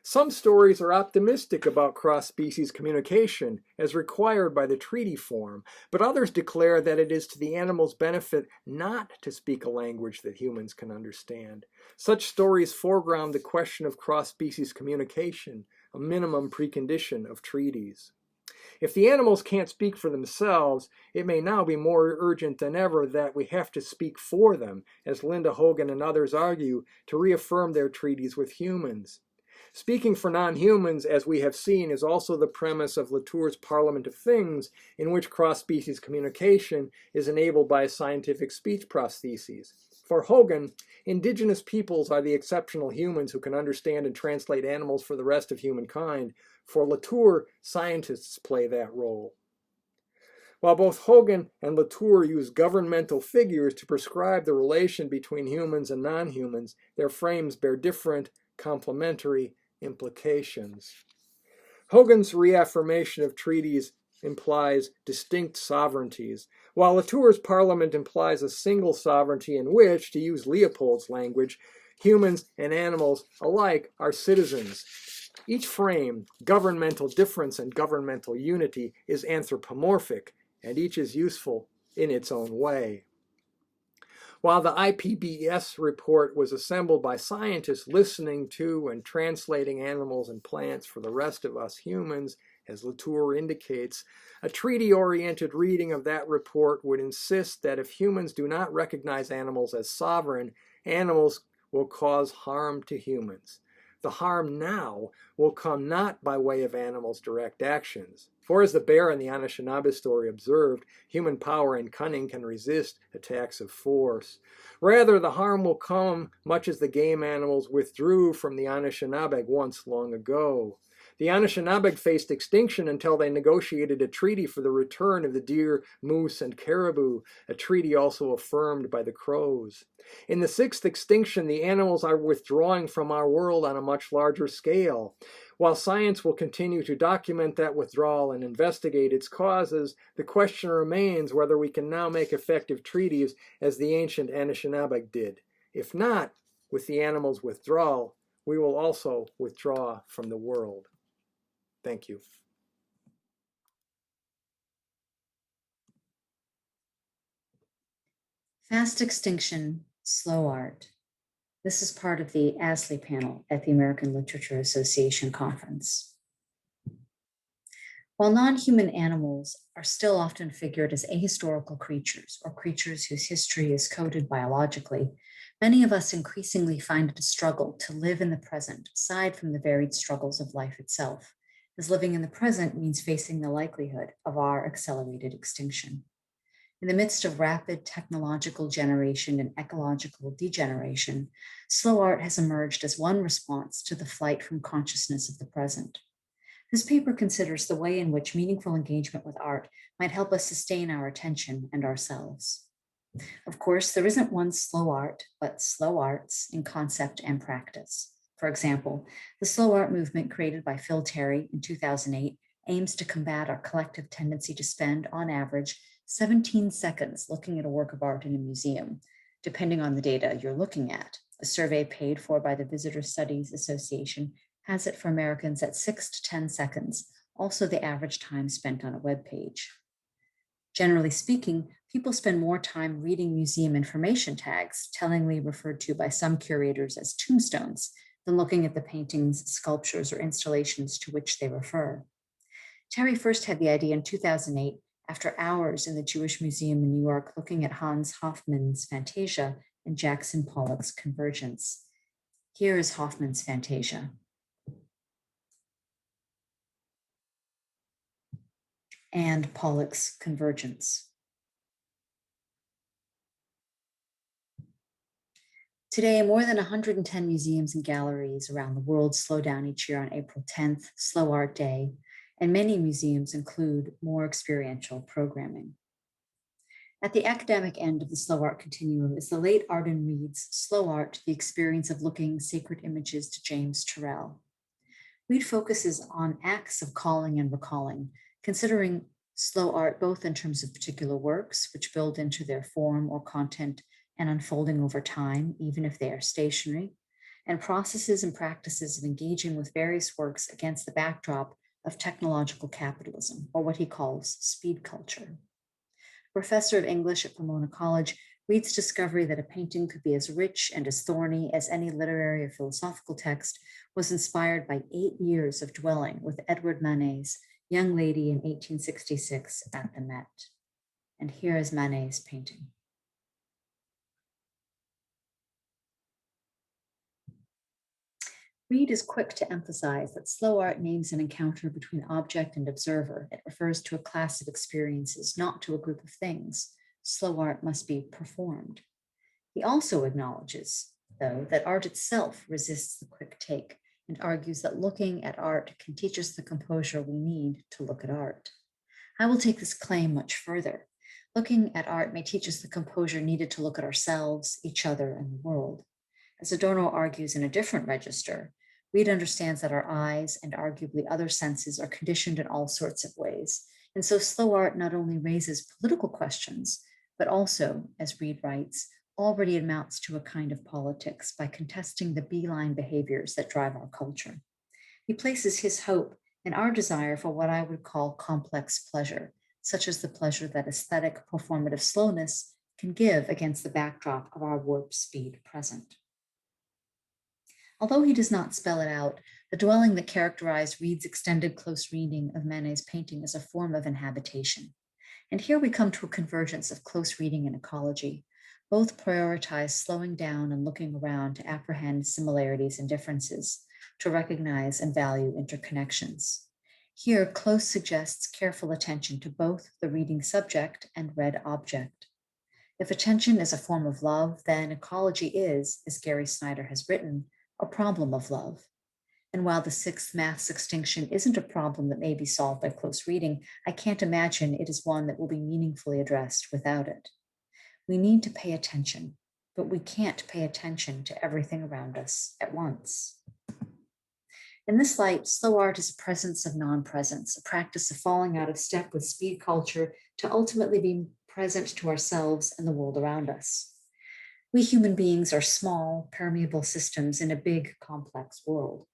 Some stories are optimistic about cross-species communication as required by the treaty form, but others declare that it is to the animal's benefit not to speak a language that humans can understand. Such stories foreground the question of cross-species communication, a minimum precondition of treaties. If the animals can't speak for themselves, it may now be more urgent than ever that we have to speak for them, as Linda Hogan and others argue, to reaffirm their treaties with humans. Speaking for non-humans, as we have seen, is also the premise of Latour's Parliament of Things, in which cross-species communication is enabled by scientific speech prostheses. For Hogan, indigenous peoples are the exceptional humans who can understand and translate animals for the rest of humankind. For Latour, scientists play that role. While both Hogan and Latour use governmental figures to prescribe the relation between humans and non-humans, their frames bear different, complementary implications. Hogan's reaffirmation of treaties implies distinct sovereignties, while Latour's parliament implies a single sovereignty in which, to use Leopold's language, humans and animals alike are citizens. Each frame, governmental difference and governmental unity, is anthropomorphic, and each is useful in its own way. While the IPBES report was assembled by scientists listening to and translating animals and plants for the rest of us humans, as Latour indicates, a treaty-oriented reading of that report would insist that if humans do not recognize animals as sovereign, animals will cause harm to humans. The harm now will come not by way of animals' direct actions. For as the bear in the Anishinaabe story observed, human power and cunning can resist attacks of force. Rather, the harm will come much as the game animals withdrew from the Anishinaabe once long ago. The Anishinaabe faced extinction until they negotiated a treaty for the return of the deer, moose, and caribou, a treaty also affirmed by the Crows. In the sixth extinction, the animals are withdrawing from our world on a much larger scale. While science will continue to document that withdrawal and investigate its causes, the question remains whether we can now make effective treaties as the ancient Anishinaabe did. If not, with the animals' withdrawal, we will also withdraw from the world. Thank you. Fast Extinction, Slow Art. This is part of the ASLE panel at the American Literature Association conference. While non-human animals are still often figured as ahistorical creatures or creatures whose history is coded biologically, many of us increasingly find it a struggle to live in the present aside from the varied struggles of life itself, as living in the present means facing the likelihood of our accelerated extinction. In the midst of rapid technological generation and ecological degeneration, slow art has emerged as one response to the flight from consciousness of the present. This paper considers the way in which meaningful engagement with art might help us sustain our attention and ourselves. Of course, there isn't one slow art, but slow arts in concept and practice. For example, the slow art movement created by Phil Terry in 2008 aims to combat our collective tendency to spend, on average, 17 seconds looking at a work of art in a museum, depending on the data you're looking at. A survey paid for by the Visitor Studies Association has it for Americans at 6 to 10 seconds, also the average time spent on a web page. Generally speaking, people spend more time reading museum information tags, tellingly referred to by some curators as tombstones, than looking at the paintings, sculptures, or installations to which they refer. Terry first had the idea in 2008 after hours in the Jewish Museum in New York looking at Hans Hofmann's Fantasia and Jackson Pollock's Convergence. Here is Hofmann's Fantasia. And Pollock's Convergence. Today, more than 110 museums and galleries around the world slow down each year on April 10th, Slow Art Day, and many museums include more experiential programming. At the academic end of the slow art continuum is the late Arden Reed's Slow Art, the Experience of Looking Sacred Images to James Turrell. Reed focuses on acts of calling and recalling, considering slow art both in terms of particular works, which build into their form or content and unfolding over time, even if they are stationary, and processes and practices of engaging with various works against the backdrop of technological capitalism, or what he calls speed culture. Professor of English at Pomona College, Reed's discovery that a painting could be as rich and as thorny as any literary or philosophical text was inspired by 8 years of dwelling with Edward Manet's Young Lady in 1866 at the Met. And here is Manet's painting. Reed is quick to emphasize that slow art names an encounter between object and observer. It refers to a class of experiences, not to a group of things. Slow art must be performed. He also acknowledges, though, that art itself resists the quick take and argues that looking at art can teach us the composure we need to look at art. I will take this claim much further. Looking at art may teach us the composure needed to look at ourselves, each other, and the world. As Adorno argues in a different register, Reed understands that our eyes and arguably other senses are conditioned in all sorts of ways. And so slow art not only raises political questions, but also, as Reed writes, already amounts to a kind of politics by contesting the beeline behaviors that drive our culture. He places his hope in our desire for what I would call complex pleasure, such as the pleasure that aesthetic performative slowness can give against the backdrop of our warp speed present. Although he does not spell it out, the dwelling that characterized Reed's extended close reading of Manet's painting is a form of inhabitation. And here we come to a convergence of close reading and ecology. Both prioritize slowing down and looking around to apprehend similarities and differences, to recognize and value interconnections. Here, close suggests careful attention to both the reading subject and read object. If attention is a form of love, then ecology is, as Gary Snyder has written, a problem of love. And while the sixth maths extinction isn't a problem that may be solved by close reading, I can't imagine it is one that will be meaningfully addressed without it. We need to pay attention, but we can't pay attention to everything around us at once. In this light, slow art is a presence of non-presence, a practice of falling out of step with speed culture to ultimately be present to ourselves and the world around us. We human beings are small, permeable systems in a big, complex world.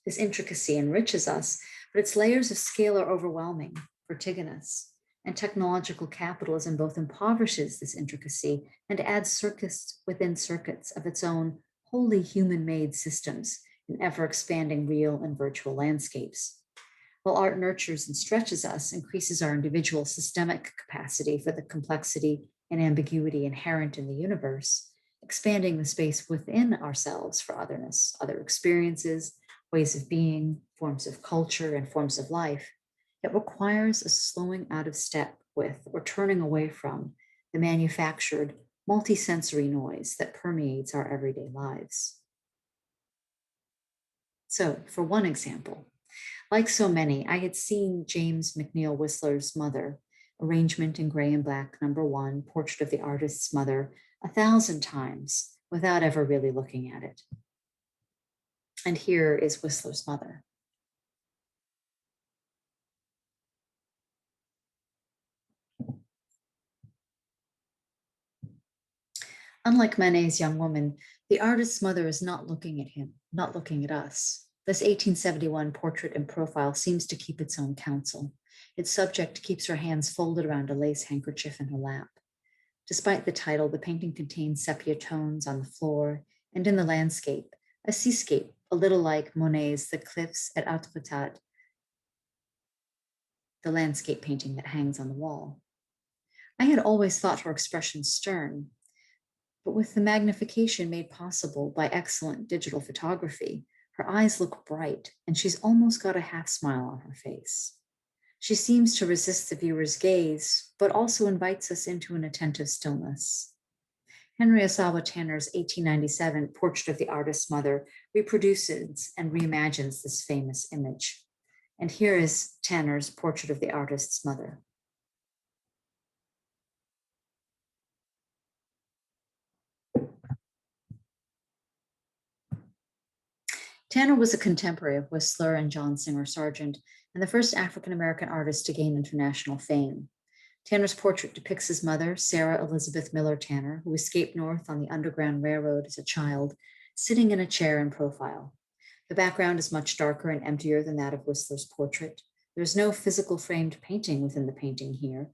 This intricacy enriches us, but its layers of scale are overwhelming, vertiginous, and technological capitalism both impoverishes this intricacy and adds circuits within circuits of its own wholly human-made systems in ever-expanding real and virtual landscapes. While art nurtures and stretches us, increases our individual systemic capacity for the complexity and ambiguity inherent in the universe, expanding the space within ourselves for otherness, other experiences, ways of being, forms of culture, and forms of life, it requires a slowing out of step with or turning away from the manufactured, multisensory noise that permeates our everyday lives. So, for one example, Like so many, I had seen James McNeill Whistler's mother, Arrangement in Gray and Black, #1, Portrait of the Artist's Mother, 1,000 times without ever really looking at it. And here is Whistler's mother. Unlike Manet's young woman, the artist's mother is not looking at him, not looking at us. This 1871 portrait in profile seems to keep its own counsel. Its subject keeps her hands folded around a lace handkerchief in her lap. Despite the title, the painting contains sepia tones on the floor and in the landscape, a seascape, a little like Monet's The Cliffs at Outretat, the landscape painting that hangs on the wall. I had always thought her expression stern, but with the magnification made possible by excellent digital photography, her eyes look bright and she's almost got a half smile on her face. She seems to resist the viewer's gaze, but also invites us into an attentive stillness. Henry Ossawa Tanner's 1897 Portrait of the Artist's Mother reproduces and reimagines this famous image. And here is Tanner's Portrait of the Artist's Mother. Tanner was a contemporary of Whistler and John Singer Sargent, and the first African-American artist to gain international fame. Tanner's portrait depicts his mother, Sarah Elizabeth Miller Tanner, who escaped north on the Underground Railroad as a child, sitting in a chair in profile. The background is much darker and emptier than that of Whistler's portrait. There's no physical framed painting within the painting here,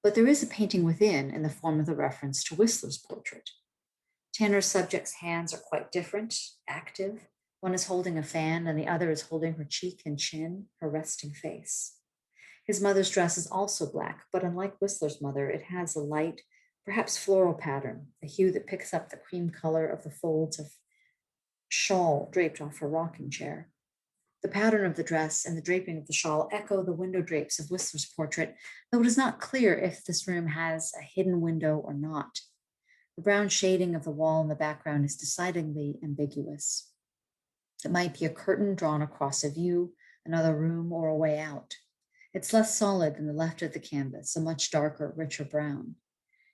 but there is a painting within in the form of the reference to Whistler's portrait. Tanner's subject's hands are quite different, active. One is holding a fan and the other is holding her cheek and chin, her resting face. His mother's dress is also black, but unlike Whistler's mother, it has a light, perhaps floral pattern, a hue that picks up the cream color of the folds of shawl draped off her rocking chair. The pattern of the dress and the draping of the shawl echo the window drapes of Whistler's portrait, though it is not clear if this room has a hidden window or not. The brown shading of the wall in the background is decidedly ambiguous. It might be a curtain drawn across a view, another room, or a way out. It's less solid than the left of the canvas, a much darker, richer brown.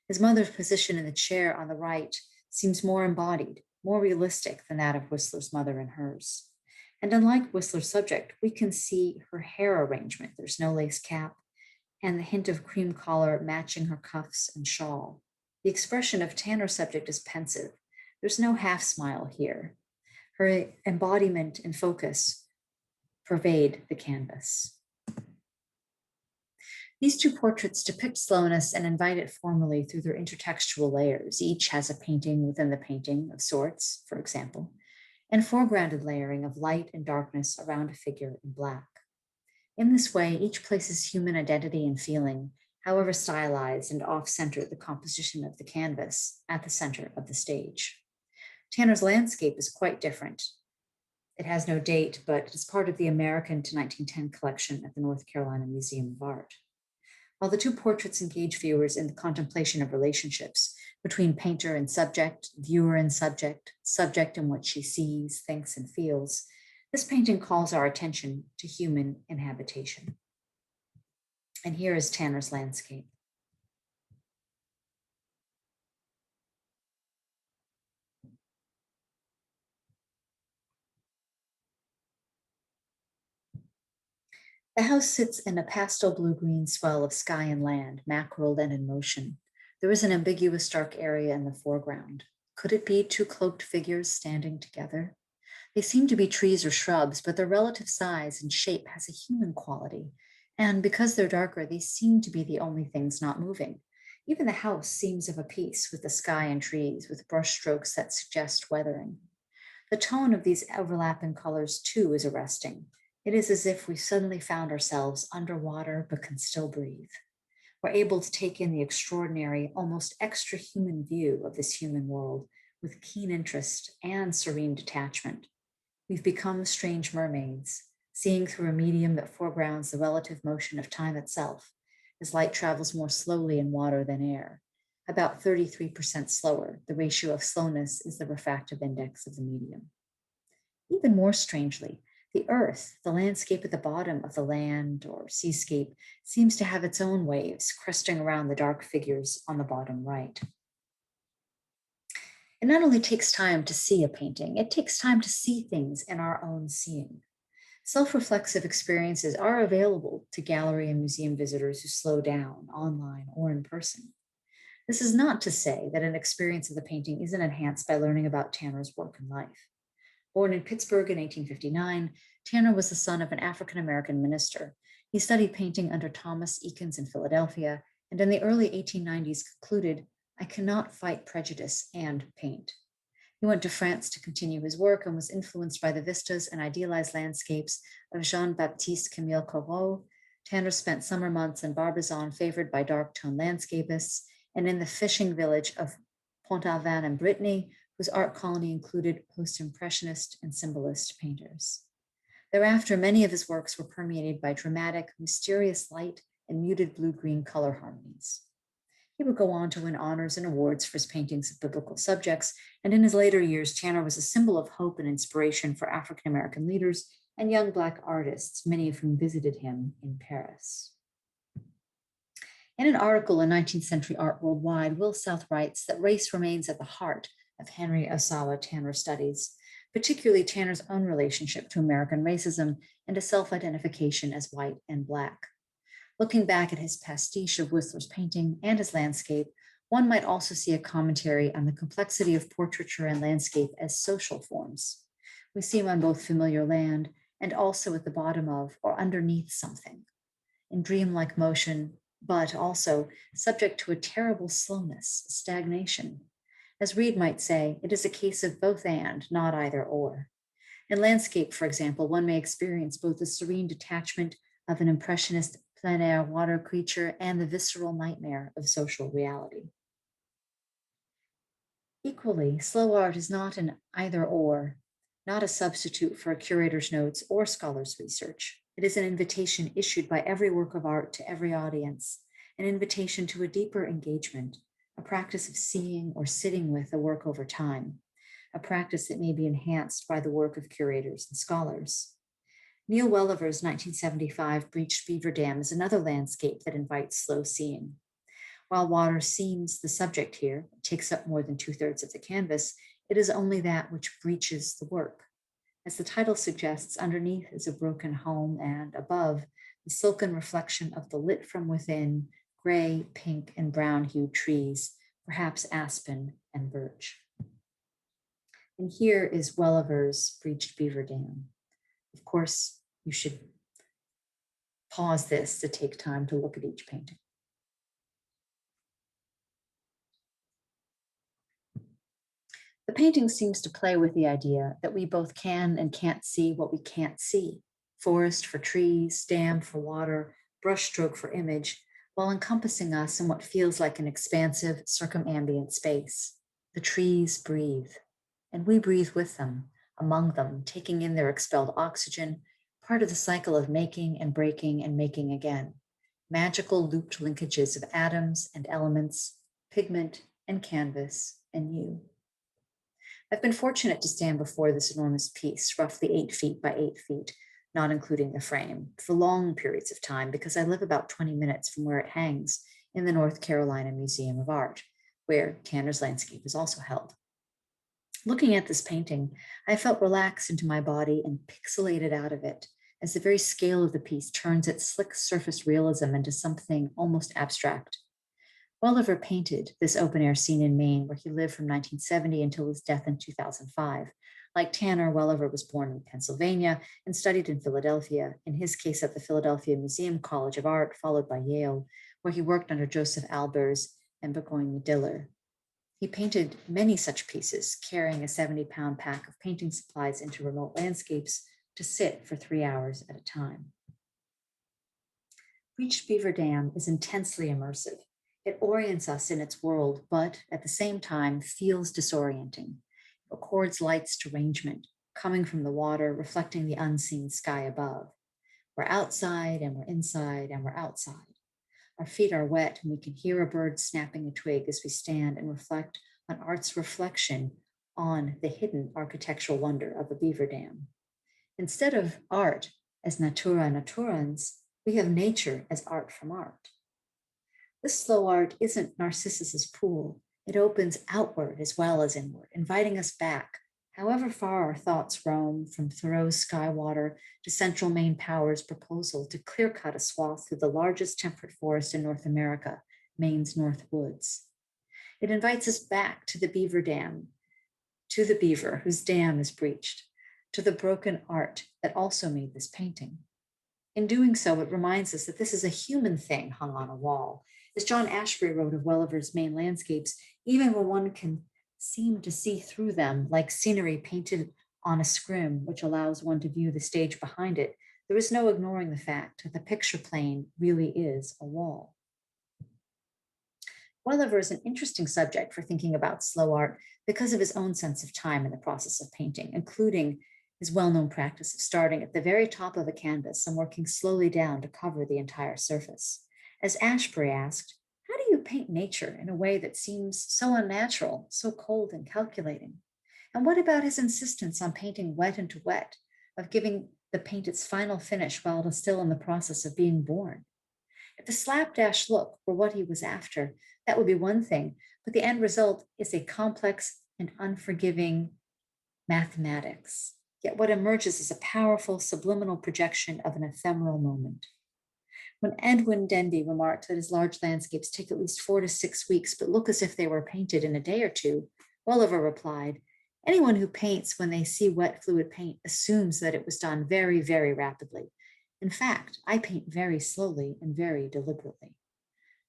His mother's position in the chair on the right seems more embodied, more realistic than that of Whistler's mother and hers. And unlike Whistler's subject, we can see her hair arrangement. There's no lace cap, and the hint of cream collar matching her cuffs and shawl. The expression of Tanner's subject is pensive. There's no half smile here. Her embodiment and focus pervade the canvas. These two portraits depict slowness and invite it formally through their intertextual layers. Each has a painting within the painting of sorts, for example, and foregrounded layering of light and darkness around a figure in black. In this way, each places human identity and feeling, however stylized and off-center the composition of the canvas, at the center of the stage. Tanner's landscape is quite different. It has no date, but it is part of the American to 1910 collection at the North Carolina Museum of Art. While the two portraits engage viewers in the contemplation of relationships between painter and subject, viewer and subject, subject and what she sees, thinks, and feels, this painting calls our attention to human inhabitation. And here is Tanner's landscape. The house sits in a pastel blue-green swell of sky and land, mackereled and in motion. There is an ambiguous dark area in the foreground. Could it be two cloaked figures standing together? They seem to be trees or shrubs, but their relative size and shape has a human quality. And because they're darker, they seem to be the only things not moving. Even the house seems of a piece with the sky and trees, with brush strokes that suggest weathering. The tone of these overlapping colors, too, is arresting. It is as if we suddenly found ourselves underwater but can still breathe. We're able to take in the extraordinary, almost extra human view of this human world with keen interest and serene detachment. We've become strange mermaids, seeing through a medium that foregrounds the relative motion of time itself, as light travels more slowly in water than air. About 33% slower, the ratio of slowness is the refractive index of the medium. Even more strangely, The earth, the landscape at the bottom of the land or seascape, seems to have its own waves cresting around the dark figures on the bottom right. It not only takes time to see a painting, it takes time to see things in our own seeing. Self-reflexive experiences are available to gallery and museum visitors who slow down online or in person. This is not to say that an experience of the painting isn't enhanced by learning about Tanner's work and life. Born in Pittsburgh in 1859, Tanner was the son of an African-American minister. He studied painting under Thomas Eakins in Philadelphia, and in the early 1890s concluded, "I cannot fight prejudice and paint." He went to France to continue his work and was influenced by the vistas and idealized landscapes of Jean-Baptiste Camille Corot. Tanner spent summer months in Barbizon, favored by dark-toned landscapists, and in the fishing village of Pont-Aven in Brittany, whose art colony included post-impressionist and symbolist painters. Thereafter, many of his works were permeated by dramatic, mysterious light and muted blue-green color harmonies. He would go on to win honors and awards for his paintings of biblical subjects, and in his later years, Tanner was a symbol of hope and inspiration for African-American leaders and young Black artists, many of whom visited him in Paris. In an article in 19th Century Art Worldwide, Will South writes that race remains at the heart of Henry Ossawa Tanner studies, particularly Tanner's own relationship to American racism and a self-identification as white and Black. Looking back at his pastiche of Whistler's painting and his landscape, one might also see a commentary on the complexity of portraiture and landscape as social forms. We see him on both familiar land and also at the bottom of or underneath something, in dreamlike motion, but also subject to a terrible slowness, stagnation. As Reed might say, it is a case of both and, not either or. In landscape, for example, one may experience both the serene detachment of an impressionist plein air water creature and the visceral nightmare of social reality. Equally, slow art is not an either or, not a substitute for a curator's notes or scholar's research. It is an invitation issued by every work of art to every audience, an invitation to a deeper engagement, a practice of seeing or sitting with a work over time, a practice that may be enhanced by the work of curators and scholars. Neil Welliver's 1975 Breached Beaver Dam is another landscape that invites slow seeing. While water seems the subject here, it takes up more than 2/3 of the canvas, it is only that which breaches the work. As the title suggests, underneath is a broken home and above, the silken reflection of the lit from within, gray, pink, and brown-hued trees, perhaps aspen and birch. And here is Welliver's Breached Beaver Dam. Of course, you should pause this to take time to look at each painting. The painting seems to play with the idea that we both can and can't see what we can't see. Forest for trees, dam for water, brushstroke for image, while encompassing us in what feels like an expansive circumambient space. The trees breathe, and we breathe with them, among them, taking in their expelled oxygen, part of the cycle of making and breaking and making again. Magical looped linkages of atoms and elements, pigment and canvas and you. I've been fortunate to stand before this enormous piece, roughly 8 feet by 8 feet, not including the frame, for long periods of time because I live about 20 minutes from where it hangs in the North Carolina Museum of Art, where Tanner's landscape is also held. Looking at this painting, I felt relaxed into my body and pixelated out of it as the very scale of the piece turns its slick surface realism into something almost abstract. Welliver painted this open-air scene in Maine, where he lived from 1970 until his death in 2005. Like Tanner, Welliver was born in Pennsylvania and studied in Philadelphia, in his case at the Philadelphia Museum College of Art, followed by Yale, where he worked under Joseph Albers and Burgoyne Diller. He painted many such pieces, carrying a 70-pound pack of painting supplies into remote landscapes to sit for 3 hours at a time. Breached Beaver Dam is intensely immersive. It orients us in its world, but at the same time feels disorienting. It accords light's derangement, coming from the water, reflecting the unseen sky above. We're outside and we're inside and we're outside. Our feet are wet and we can hear a bird snapping a twig as we stand and reflect on art's reflection on the hidden architectural wonder of a beaver dam. Instead of art as natura naturans, we have nature as art from art. This slow art isn't Narcissus's pool. It opens outward as well as inward, inviting us back, however far our thoughts roam, from Thoreau's Skywater to Central Maine Power's proposal to clear-cut a swath through the largest temperate forest in North America, Maine's North Woods. It invites us back to the beaver dam, to the beaver whose dam is breached, to the broken art that also made this painting. In doing so, it reminds us that this is a human thing hung on a wall. As John Ashbery wrote of Welliver's Maine landscapes, even when one can seem to see through them like scenery painted on a scrim, which allows one to view the stage behind it, there is no ignoring the fact that the picture plane really is a wall. Welliver is an interesting subject for thinking about slow art because of his own sense of time in the process of painting, including his well-known practice of starting at the very top of a canvas and working slowly down to cover the entire surface. As Ashbery asked, how do you paint nature in a way that seems so unnatural, so cold and calculating? And what about his insistence on painting wet into wet, of giving the paint its final finish while it is still in the process of being born? If the slapdash look were what he was after, that would be one thing, but the end result is a complex and unforgiving mathematics. Yet what emerges is a powerful subliminal projection of an ephemeral moment. When Edwin Denby remarked that his large landscapes take at least 4 to 6 weeks, but look as if they were painted in a day or two, Welliver replied, anyone who paints when they see wet fluid paint assumes that it was done very, very rapidly. In fact, I paint very slowly and very deliberately.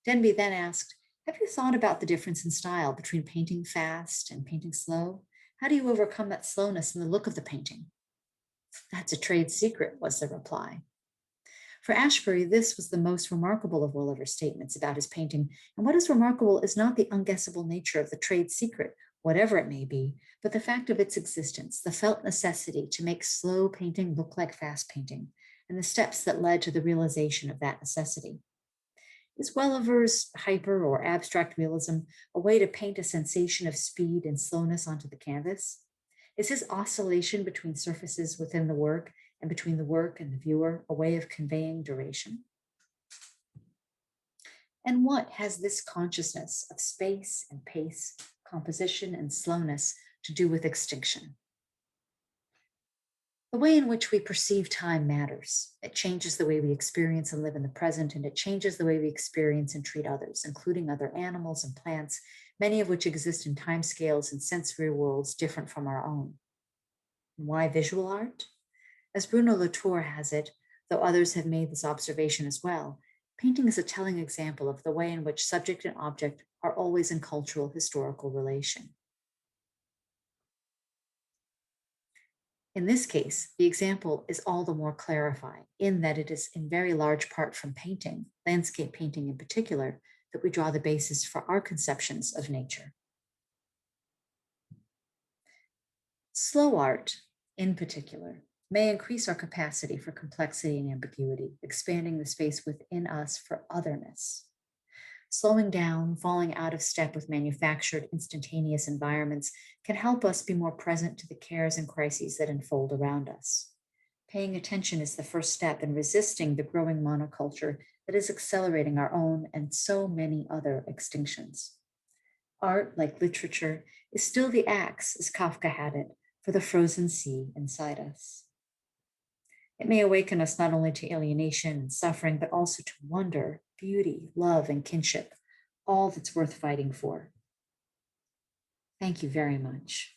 Denby then asked, have you thought about the difference in style between painting fast and painting slow? How do you overcome that slowness in the look of the painting? That's a trade secret, was the reply. For Ashbery, this was the most remarkable of Welliver's statements about his painting, and what is remarkable is not the unguessable nature of the trade secret, whatever it may be, but the fact of its existence, the felt necessity to make slow painting look like fast painting, and the steps that led to the realization of that necessity. Is Welliver's hyper or abstract realism a way to paint a sensation of speed and slowness onto the canvas? Is his oscillation between surfaces within the work and between the work and the viewer a way of conveying duration? And what has this consciousness of space and pace, composition and slowness to do with extinction? The way in which we perceive time matters. It changes the way we experience and live in the present, and it changes the way we experience and treat others, including other animals and plants, many of which exist in timescales and sensory worlds different from our own. And why visual art? As Bruno Latour has it, though others have made this observation as well, painting is a telling example of the way in which subject and object are always in cultural historical relation. In this case, the example is all the more clarifying in that it is in very large part from painting, landscape painting in particular, that we draw the basis for our conceptions of nature. Slow art, in particular, may increase our capacity for complexity and ambiguity, expanding the space within us for otherness. Slowing down, falling out of step with manufactured, instantaneous environments can help us be more present to the cares and crises that unfold around us. Paying attention is the first step in resisting the growing monoculture that is accelerating our own and so many other extinctions. Art, like literature, is still the axe, as Kafka had it, for the frozen sea inside us. It may awaken us not only to alienation and suffering, but also to wonder, beauty, love, and kinship, all that's worth fighting for. Thank you very much.